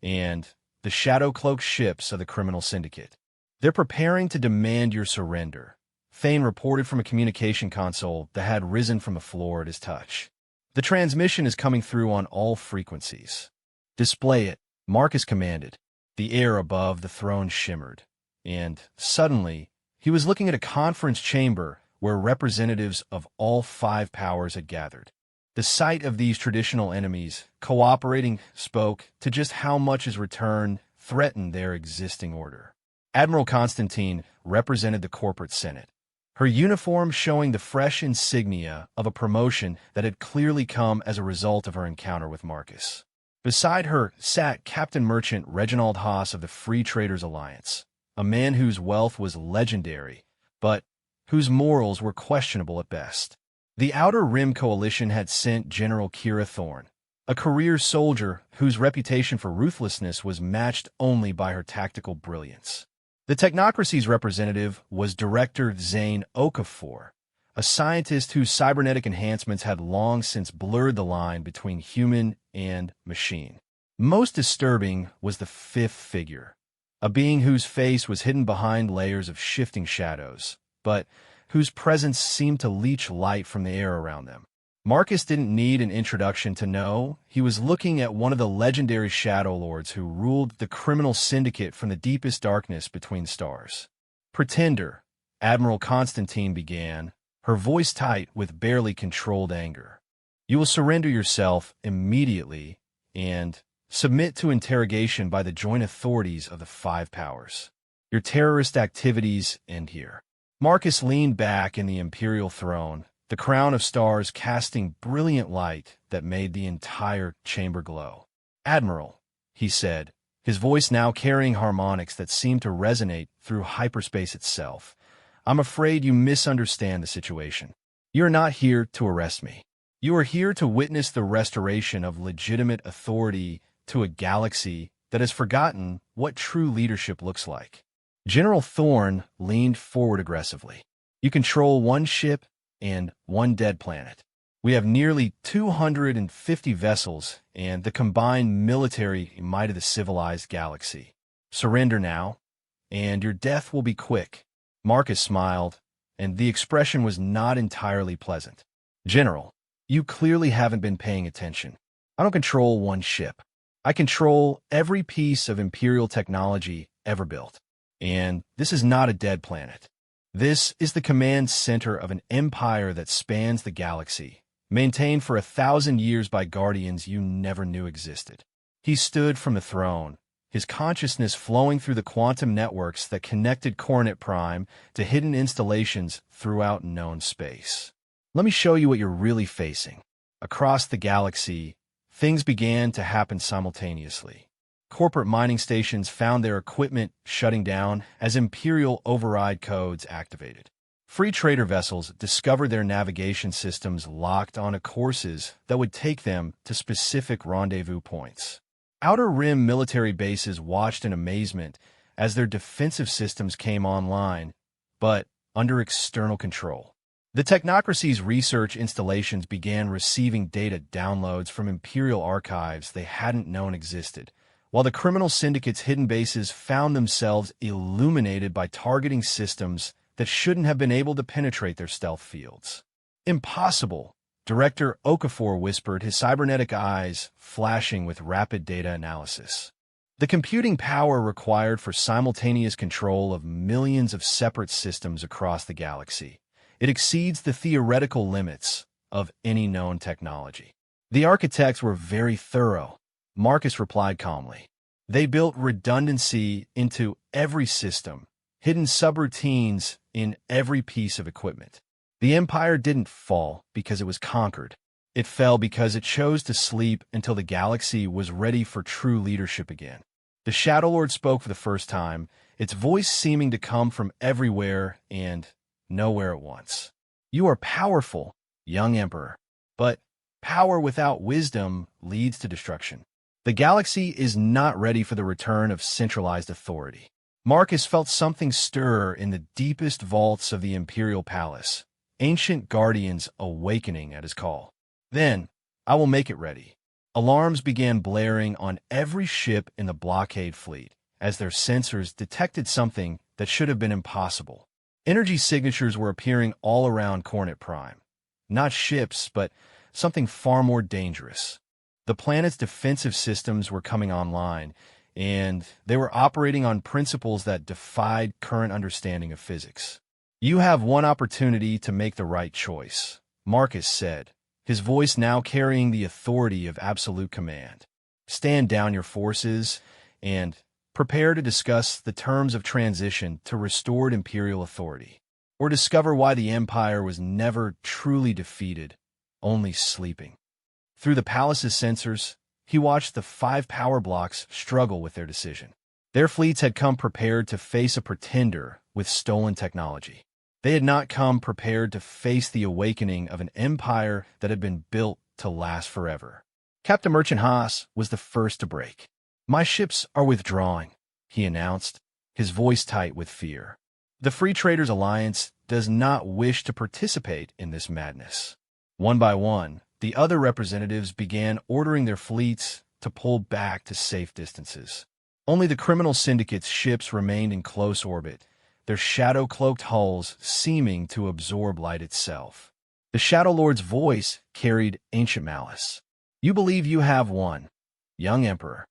and the shadow-cloaked ships of the criminal syndicate. They're preparing to demand your surrender, Thane reported from a communication console that had risen from the floor at his touch. The transmission is coming through on all frequencies. Display it, Marcus commanded. The air above the throne shimmered, and suddenly, he was looking at a conference chamber where representatives of all 5 powers had gathered. The sight of these traditional enemies cooperating spoke to just how much his return threatened their existing order. Admiral Constantine represented the corporate senate, her uniform showing the fresh insignia of a promotion that had clearly come as a result of her encounter with Marcus. Beside her sat Captain Merchant Reginald Haas of the Free Traders Alliance, a man whose wealth was legendary, but whose morals were questionable at best. The Outer Rim Coalition had sent General Kira Thorne, a career soldier whose reputation for ruthlessness was matched only by her tactical brilliance. The technocracy's representative was Director Zane Okafor, a scientist whose cybernetic enhancements had long since blurred the line between human and machine. Most disturbing was the 5th figure, a being whose face was hidden behind layers of shifting shadows, but whose presence seemed to leach light from the air around them. Marcus didn't need an introduction to know he was looking at one of the legendary Shadow Lords who ruled the criminal syndicate from the deepest darkness between stars. Pretender, Admiral Constantine began, her voice tight with barely controlled anger. You will surrender yourself immediately and submit to interrogation by the joint authorities of the 5 powers. Your terrorist activities end here. Marcus leaned back in the imperial throne, the crown of stars casting brilliant light that made the entire chamber glow. Admiral, he said, his voice now carrying harmonics that seemed to resonate through hyperspace itself. I'm afraid you misunderstand the situation. You're not here to arrest me. You are here to witness the restoration of legitimate authority to a galaxy that has forgotten what true leadership looks like. General Thorne leaned forward aggressively. You control 1 ship and 1 dead planet. We have nearly 250 vessels and the combined military might of the civilized galaxy. Surrender now, and your death will be quick. Marcus smiled, and the expression was not entirely pleasant. General, you clearly haven't been paying attention. I don't control 1 ship. I control every piece of Imperial technology ever built. And this is not a dead planet. This is the command center of an empire that spans the galaxy, maintained for 1,000 years by guardians you never knew existed. He stood from the throne, his consciousness flowing through the quantum networks that connected Coronet Prime to hidden installations throughout known space. Let me show you what you're really facing. Across the galaxy, things began to happen simultaneously. Corporate mining stations found their equipment shutting down as Imperial override codes activated. Free trader vessels discovered their navigation systems locked onto courses that would take them to specific rendezvous points. Outer Rim military bases watched in amazement as their defensive systems came online, but under external control. The technocracy's research installations began receiving data downloads from Imperial archives they hadn't known existed, while the criminal syndicate's hidden bases found themselves illuminated by targeting systems that shouldn't have been able to penetrate their stealth fields. Impossible, Director Okafor whispered, his cybernetic eyes flashing with rapid data analysis. The computing power required for simultaneous control of millions of separate systems across the galaxy. It exceeds the theoretical limits of any known technology. The architects were very thorough, Marcus replied calmly. They built redundancy into every system, hidden subroutines in every piece of equipment. The Empire didn't fall because it was conquered. It fell because it chose to sleep until the galaxy was ready for true leadership again. The Shadow Lord spoke for the first time, its voice seeming to come from everywhere and nowhere at once. You are powerful, young Emperor, but power without wisdom leads to destruction. The galaxy is not ready for the return of centralized authority. Marcus felt something stir in the deepest vaults of the Imperial Palace, ancient guardians awakening at his call. Then, I will make it ready. Alarms began blaring on every ship in the blockade fleet, as their sensors detected something that should have been impossible. Energy signatures were appearing all around Coronet Prime. Not ships, but something far more dangerous. The planet's defensive systems were coming online, and they were operating on principles that defied current understanding of physics. You have one opportunity to make the right choice, Marcus said, his voice now carrying the authority of absolute command. Stand down your forces and prepare to discuss the terms of transition to restored Imperial authority, or discover why the Empire was never truly defeated, only sleeping. Through the palace's sensors, he watched the 5 power blocks struggle with their decision. Their fleets had come prepared to face a pretender with stolen technology. They had not come prepared to face the awakening of an empire that had been built to last forever. Captain Merchant Haas was the first to break. My ships are withdrawing, he announced, his voice tight with fear. The Free Traders Alliance does not wish to participate in this madness. One by one, the other representatives began ordering their fleets to pull back to safe distances. Only the criminal syndicate's ships remained in close orbit, their shadow-cloaked hulls seeming to absorb light itself. The Shadow Lord's voice carried ancient malice. You believe you have won, young Emperor,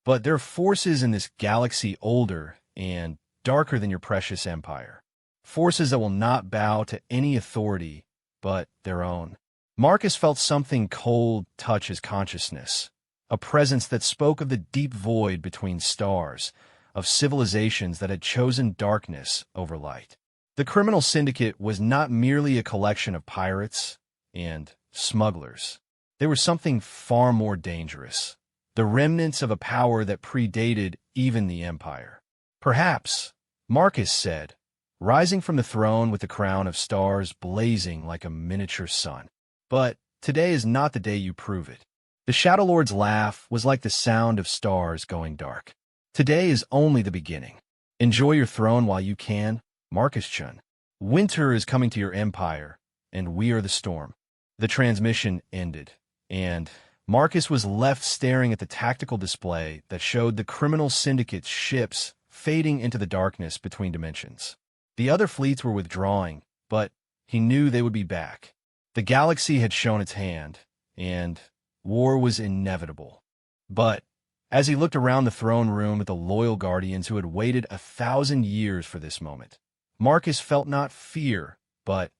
but there are forces in this galaxy older and darker than your precious empire. Forces that will not bow to any authority but their own. Marcus felt something cold touch his consciousness, a presence that spoke of the deep void between stars, of civilizations that had chosen darkness over light. The criminal syndicate was not merely a collection of pirates and smugglers. They were something far more dangerous, the remnants of a power that predated even the Empire. Perhaps, Marcus said, rising from the throne with the crown of stars blazing like a miniature sun. But today is not the day you prove it. The Shadow Lord's laugh was like the sound of stars going dark. Today is only the beginning. Enjoy your throne while you can, Marcus Chun. Winter is coming to your empire, and we are the storm. The transmission ended, and Marcus was left staring at the tactical display that showed the criminal syndicate's ships fading into the darkness between dimensions. The other fleets were withdrawing, but he knew they would be back. The galaxy had shown its hand, and war was inevitable. But as he looked around the throne room at the loyal guardians who had waited 1,000 years for this moment, Marcus felt not fear, but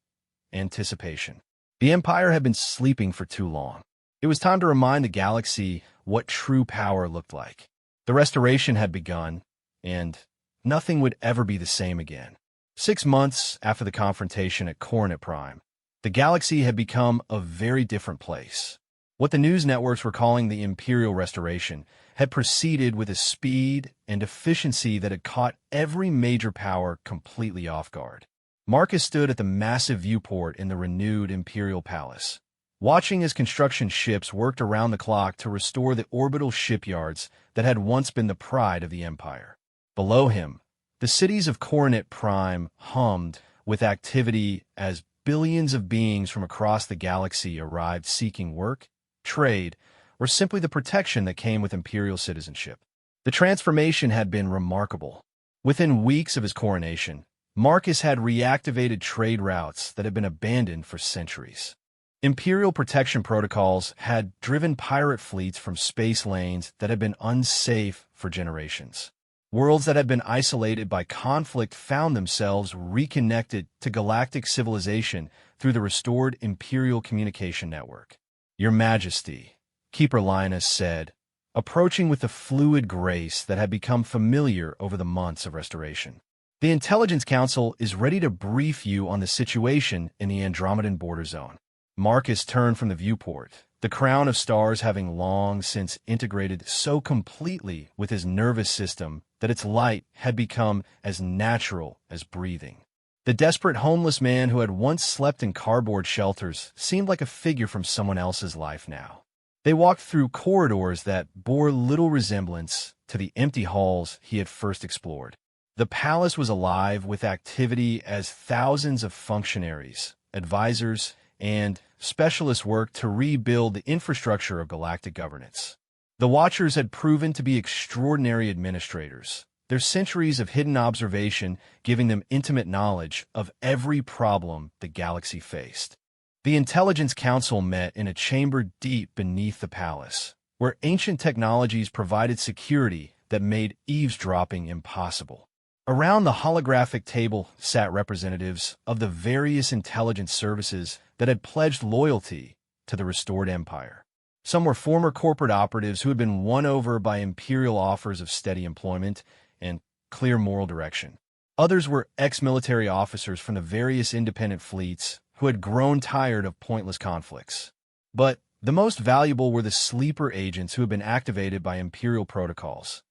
anticipation. The Empire had been sleeping for too long. It was time to remind the galaxy what true power looked like. The restoration had begun, and nothing would ever be the same again. 6 months after the confrontation at Coronet Prime, the galaxy had become a very different place. What the news networks were calling the Imperial Restoration had proceeded with a speed and efficiency that had caught every major power completely off guard. Marcus stood at the massive viewport in the renewed Imperial Palace, watching as construction ships worked around the clock to restore the orbital shipyards that had once been the pride of the Empire. Below him, the cities of Coronet Prime hummed with activity as billions of beings from across the galaxy arrived seeking work, trade, or simply the protection that came with Imperial citizenship. The transformation had been remarkable. Within weeks of his coronation, Marcus had reactivated trade routes that had been abandoned for centuries. Imperial protection protocols had driven pirate fleets from space lanes that had been unsafe for generations. Worlds that had been isolated by conflict found themselves reconnected to galactic civilization through the restored Imperial communication network. "Your Majesty," Keeper Linus said, approaching with the fluid grace that had become familiar over the months of restoration. "The Intelligence Council is ready to brief you on the situation in the Andromedan border zone." Marcus turned from the viewport, the crown of stars having long since integrated so completely with his nervous system that its light had become as natural as breathing. The desperate homeless man who had once slept in cardboard shelters seemed like a figure from someone else's life now. They walked through corridors that bore little resemblance to the empty halls he had first explored. The palace was alive with activity as thousands of functionaries, advisors, and specialists worked to rebuild the infrastructure of galactic governance. The Watchers had proven to be extraordinary administrators, their centuries of hidden observation giving them intimate knowledge of every problem the galaxy faced. The Intelligence Council met in a chamber deep beneath the palace, where ancient technologies provided security that made eavesdropping impossible. Around the holographic table sat representatives of the various intelligence services that had pledged loyalty to the restored empire. Some were former corporate operatives who had been won over by imperial offers of steady employment and clear moral direction. Others were ex-military officers from the various independent fleets who had grown tired of pointless conflicts. But the most valuable were the sleeper agents who had been activated by imperial protocols.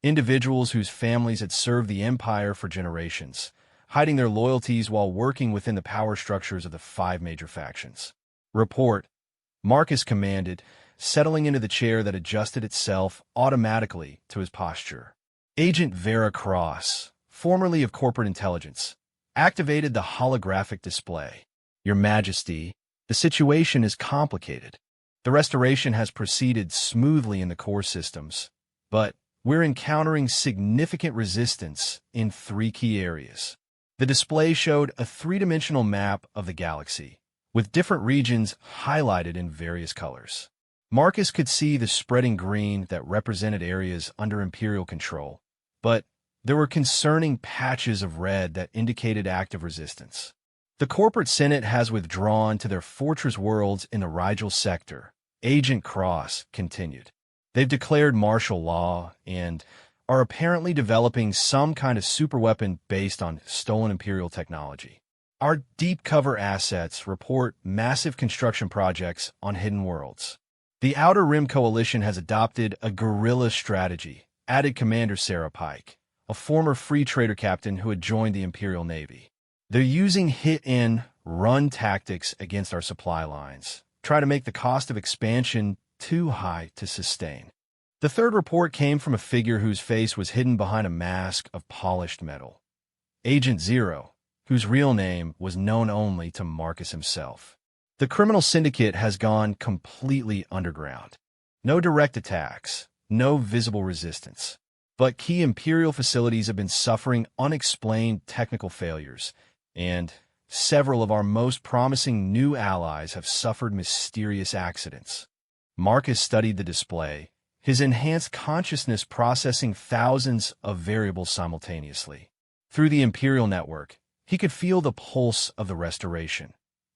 Individuals whose families had served the empire for generations, hiding their loyalties while working within the power structures of the 5 major factions. "Report," Marcus commanded, settling into the chair that adjusted itself automatically to his posture. Agent Vera Cross, formerly of corporate intelligence, activated the holographic display. "Your Majesty, the situation is complicated. The restoration has proceeded smoothly in the core systems, but we're encountering significant resistance in 3 key areas." The display showed a 3-dimensional map of the galaxy, with different regions highlighted in various colors. Marcus could see the spreading green that represented areas under Imperial control, but there were concerning patches of red that indicated active resistance. "The corporate Senate has withdrawn to their fortress worlds in the Rigel sector," Agent Cross continued. "They've declared martial law and are apparently developing some kind of superweapon based on stolen Imperial technology. Our deep cover assets report massive construction projects on hidden worlds. The Outer Rim Coalition has adopted a guerrilla strategy," added Commander Sarah Pike, a former free trader captain who had joined the Imperial Navy. "They're using hit-and-run tactics against our supply lines, trying to make the cost of expansion too high to sustain." The third report came from a figure whose face was hidden behind a mask of polished metal. Agent Zero, whose real name was known only to Marcus himself. "The criminal syndicate has gone completely underground. No direct attacks, no visible resistance. But key Imperial facilities have been suffering unexplained technical failures, and several of our most promising new allies have suffered mysterious accidents." Marcus studied the display, his enhanced consciousness processing thousands of variables simultaneously. Through the Imperial network, he could feel the pulse of the restoration.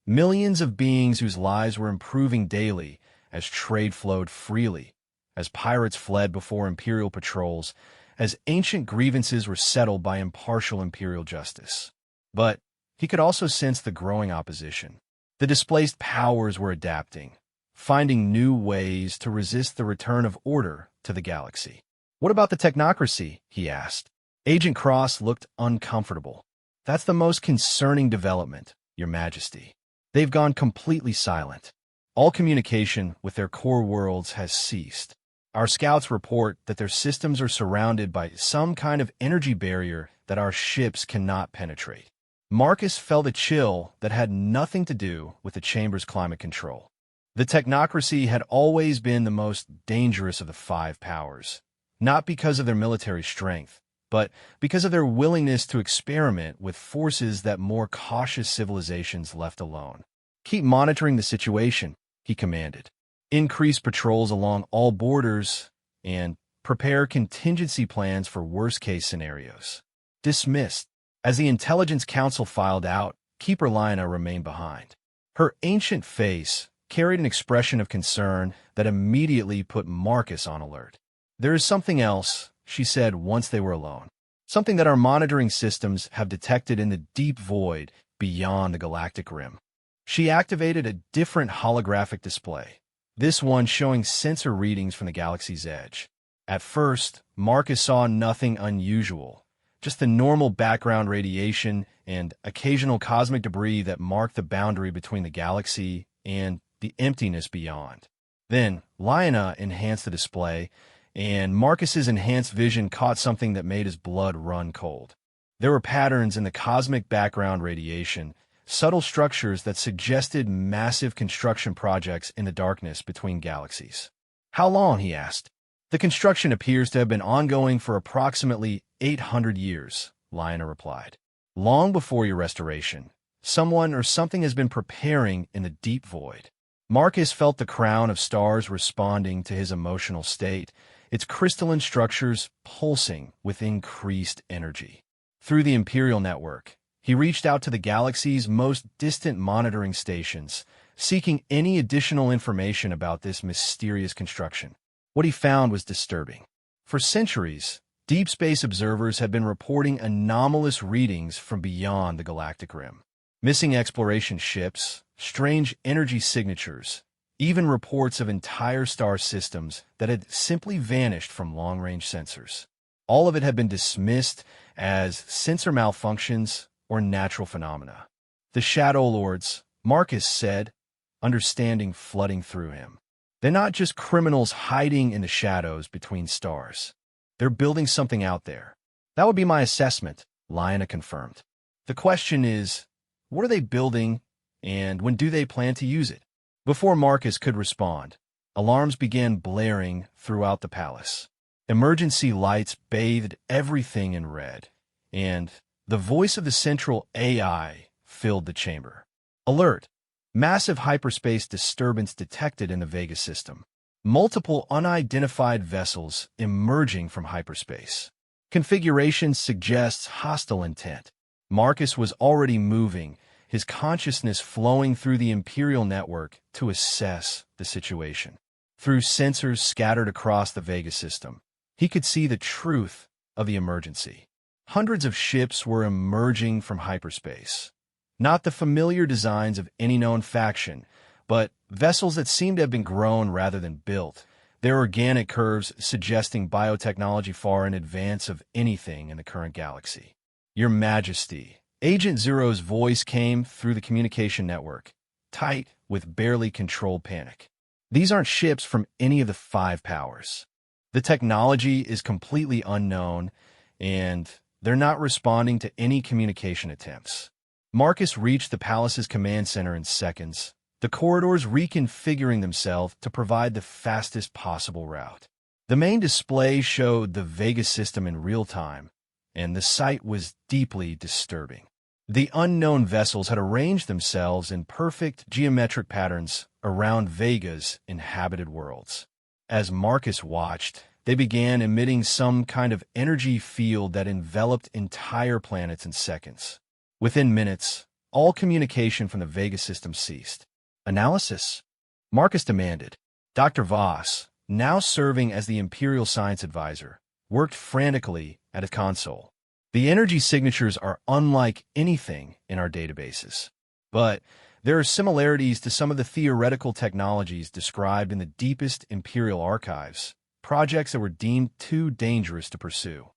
Millions of beings whose lives were improving daily as trade flowed freely, as pirates fled before Imperial patrols, as ancient grievances were settled by impartial Imperial justice. But he could also sense the growing opposition. The displaced powers were adapting, finding new ways to resist the return of order to the galaxy. "What about the technocracy?" he asked. Agent Cross looked uncomfortable. "That's the most concerning development, Your Majesty. They've gone completely silent. All communication with their core worlds has ceased. Our scouts report that their systems are surrounded by some kind of energy barrier that our ships cannot penetrate." Marcus felt a chill that had nothing to do with the chamber's climate control. The technocracy had always been the most dangerous of the 5 powers, not because of their military strength, but because of their willingness to experiment with forces that more cautious civilizations left alone. "Keep monitoring the situation," he commanded. "Increase patrols along all borders and prepare contingency plans for worst-case scenarios." Dismissed. As the Intelligence Council filed out, Keeper Lina remained behind. Her ancient face carried an expression of concern that immediately put Marcus on alert. "There is something else," she said once they were alone. "Something that our monitoring systems have detected in the deep void beyond the galactic rim." She activated a different holographic display, this one showing sensor readings from the galaxy's edge. At first, Marcus saw nothing unusual, just the normal background radiation and occasional cosmic debris that marked the boundary between the galaxy and the emptiness beyond. Then, Lina enhanced the display, and Marcus's enhanced vision caught something that made his blood run cold. There were patterns in the cosmic background radiation, subtle structures that suggested massive construction projects in the darkness between galaxies. "How long?" he asked. "The construction appears to have been ongoing for approximately 800 years, Lina replied. "Long before your restoration, someone or something has been preparing in the deep void." Marcus felt the crown of stars responding to his emotional state, its crystalline structures pulsing with increased energy. Through the Imperial network, he reached out to the galaxy's most distant monitoring stations, seeking any additional information about this mysterious construction. What he found was disturbing. For centuries, deep space observers had been reporting anomalous readings from beyond the galactic rim. Missing exploration ships, strange energy signatures, even reports of entire star systems that had simply vanished from long-range sensors. All of it had been dismissed as sensor malfunctions or natural phenomena. "The Shadow Lords," Marcus said, understanding flooding through him. "They're not just criminals hiding in the shadows between stars. They're building something out there." "That would be my assessment," Lina confirmed. "The question is, what are they building, and when do they plan to use it?" Before Marcus could respond, alarms began blaring throughout the palace. Emergency lights bathed everything in red, and the voice of the central AI filled the chamber. "Alert! Massive hyperspace disturbance detected in the Vega system. Multiple unidentified vessels emerging from hyperspace. Configuration suggests hostile intent." Marcus was already moving, his consciousness flowing through the Imperial network to assess the situation. Through sensors scattered across the Vega system, he could see the truth of the emergency. Hundreds of ships were emerging from hyperspace. Not the familiar designs of any known faction, but vessels that seemed to have been grown rather than built, their organic curves suggesting biotechnology far in advance of anything in the current galaxy. "Your Majesty," Agent Zero's voice came through the communication network, tight with barely controlled panic. "These aren't ships from any of the 5 powers. The technology is completely unknown, and they're not responding to any communication attempts." Marcus reached the palace's command center in seconds, the corridors reconfiguring themselves to provide the fastest possible route. The main display showed the Vega system in real time, and the sight was deeply disturbing. The unknown vessels had arranged themselves in perfect geometric patterns around Vega's inhabited worlds. As Marcus watched, they began emitting some kind of energy field that enveloped entire planets in seconds. Within minutes, all communication from the Vega system ceased. "Analysis?" Marcus demanded. Dr. Voss, now serving as the Imperial Science Advisor, worked frantically at a console. "The energy signatures are unlike anything in our databases, but there are similarities to some of the theoretical technologies described in the deepest Imperial archives, projects that were deemed too dangerous to pursue."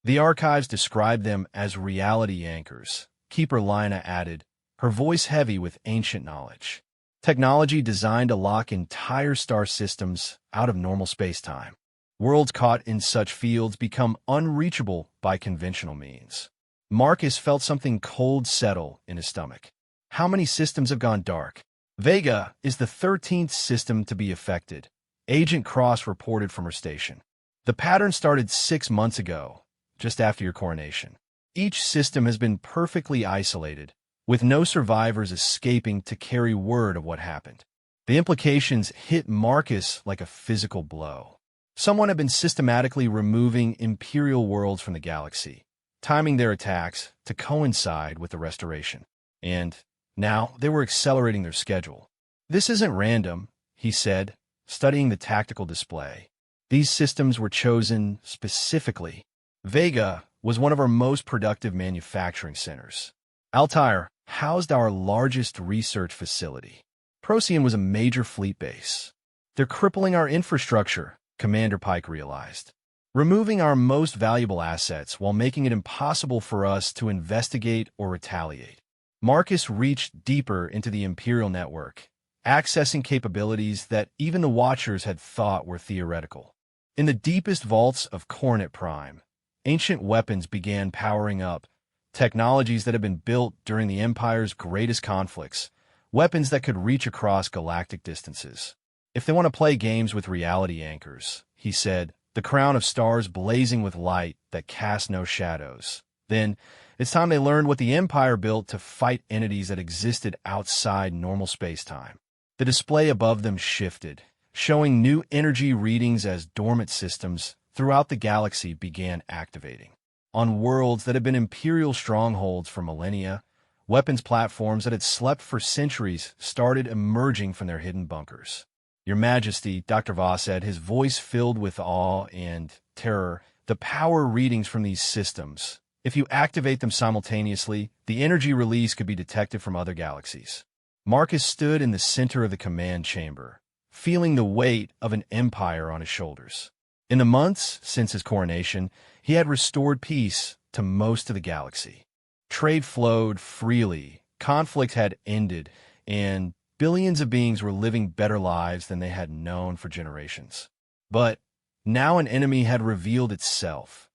The archives described them as reality anchors, Keeper Lina added, her voice heavy with ancient knowledge. "Technology designed to lock entire star systems out of normal space-time. Worlds caught in such fields become unreachable by conventional means." Marcus felt something cold settle in his stomach. "How many systems have gone dark?" "Vega is the 13th system to be affected," Agent Cross reported from her station. The pattern started 6 months ago, just after your coronation. Each system has been perfectly isolated, with no survivors escaping to carry word of what happened. The implications hit Marcus like a physical blow. Someone had been systematically removing Imperial worlds from the galaxy, timing their attacks to coincide with the restoration. And now they were accelerating their schedule. "This isn't random," he said, studying the tactical display. "These systems were chosen specifically. Vega was one of our most productive manufacturing centers. Altair housed our largest research facility. Procyon was a major fleet base. They're crippling our infrastructure," Commander Pike realized. "Removing our most valuable assets while making it impossible for us to investigate or retaliate." Marcus reached deeper into the Imperial network, accessing capabilities that even the Watchers had thought were theoretical. In the deepest vaults of Coronet Prime, ancient weapons began powering up, technologies that had been built during the Empire's greatest conflicts, weapons that could reach across galactic distances. "If they want to play games with reality anchors," he said, "the crown of stars blazing with light that cast no shadows, then it's time they learned what the Empire built to fight entities that existed outside normal space-time." The display above them shifted, showing new energy readings as dormant systems throughout the galaxy began activating. On worlds that had been Imperial strongholds for millennia, weapons platforms that had slept for centuries started emerging from their hidden bunkers. "Your Majesty," Dr. Voss said, his voice filled with awe and terror, "the power readings from these systems, if you activate them simultaneously, the energy release could be detected from other galaxies." Marcus stood in the center of the command chamber, feeling the weight of an empire on his shoulders. In the months since his coronation, he had restored peace to most of the galaxy. Trade flowed freely, conflict had ended, and billions of beings were living better lives than they had known for generations. But now an enemy had revealed itself,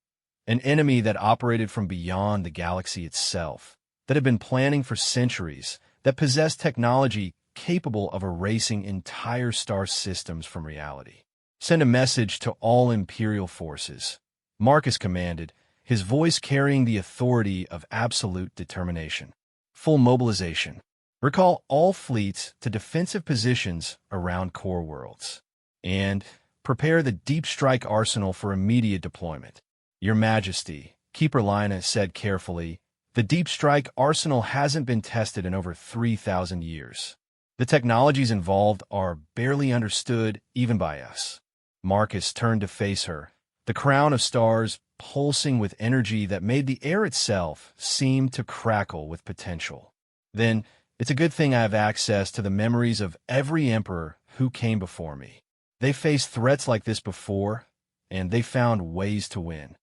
an enemy that operated from beyond the galaxy itself, that had been planning for centuries, that possessed technology capable of erasing entire star systems from reality. "Send a message to all Imperial forces," Marcus commanded, his voice carrying the authority of absolute determination. "Full mobilization. Recall all fleets to defensive positions around core worlds. And prepare the deep strike arsenal for immediate deployment." "Your Majesty," Keeper Lina said carefully, "the deep strike arsenal hasn't been tested in over 3,000 years. The technologies involved are barely understood even by us." Marcus turned to face her, the crown of stars pulsing with energy that made the air itself seem to crackle with potential. "Then it's a good thing I have access to the memories of every emperor who came before me. They faced threats like this before, and they found ways to win."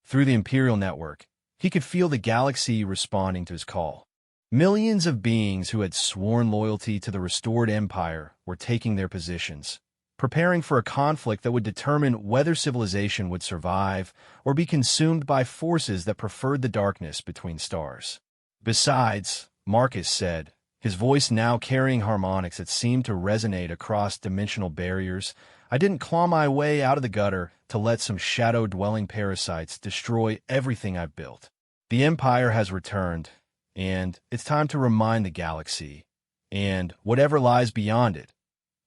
Through the Imperial network, he could feel the galaxy responding to his call. Millions of beings who had sworn loyalty to the restored empire were taking their positions, preparing for a conflict that would determine whether civilization would survive or be consumed by forces that preferred the darkness between stars. "Besides," Marcus said, his voice now carrying harmonics that seemed to resonate across dimensional barriers, "I didn't claw my way out of the gutter to let some shadow-dwelling parasites destroy everything I've built. The Empire has returned, and it's time to remind the galaxy, and whatever lies beyond it,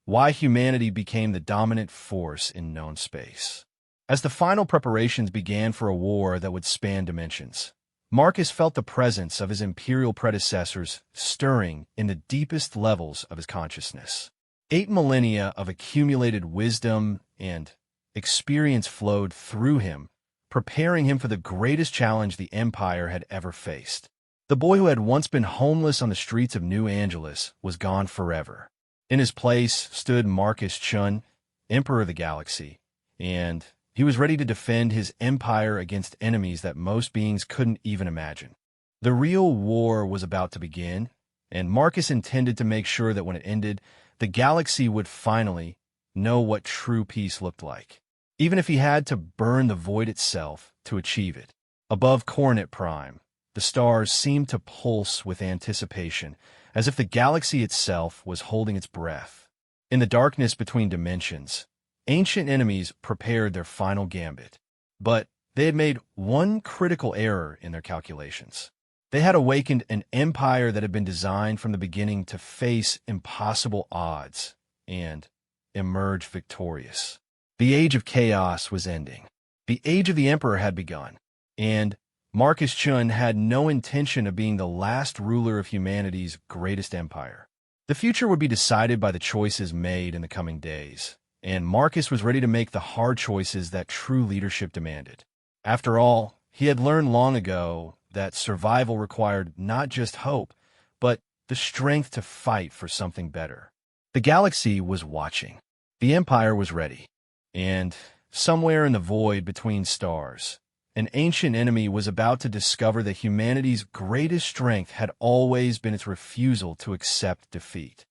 why humanity became the dominant force in known space." As the final preparations began for a war that would span dimensions, Marcus felt the presence of his Imperial predecessors stirring in the deepest levels of his consciousness. 8 millennia of accumulated wisdom and experience flowed through him, preparing him for the greatest challenge the Empire had ever faced. The boy who had once been homeless on the streets of New Angeles was gone forever. In his place stood Marcus Chun, Emperor of the Galaxy, and he was ready to defend his empire against enemies that most beings couldn't even imagine. The real war was about to begin, and Marcus intended to make sure that when it ended, the galaxy would finally know what true peace looked like, even if he had to burn the void itself to achieve it. Above Coronet Prime, the stars seemed to pulse with anticipation, as if the galaxy itself was holding its breath. In the darkness between dimensions, ancient enemies prepared their final gambit. But they had made one critical error in their calculations. They had awakened an empire that had been designed from the beginning to face impossible odds and emerge victorious. The age of chaos was ending. The age of the emperor had begun, and Marcus Chun had no intention of being the last ruler of humanity's greatest empire. The future would be decided by the choices made in the coming days, and Marcus was ready to make the hard choices that true leadership demanded. After all, he had learned long ago that survival required not just hope, but the strength to fight for something better. The galaxy was watching. The Empire was ready. And somewhere in the void between stars, an ancient enemy was about to discover that humanity's greatest strength had always been its refusal to accept defeat.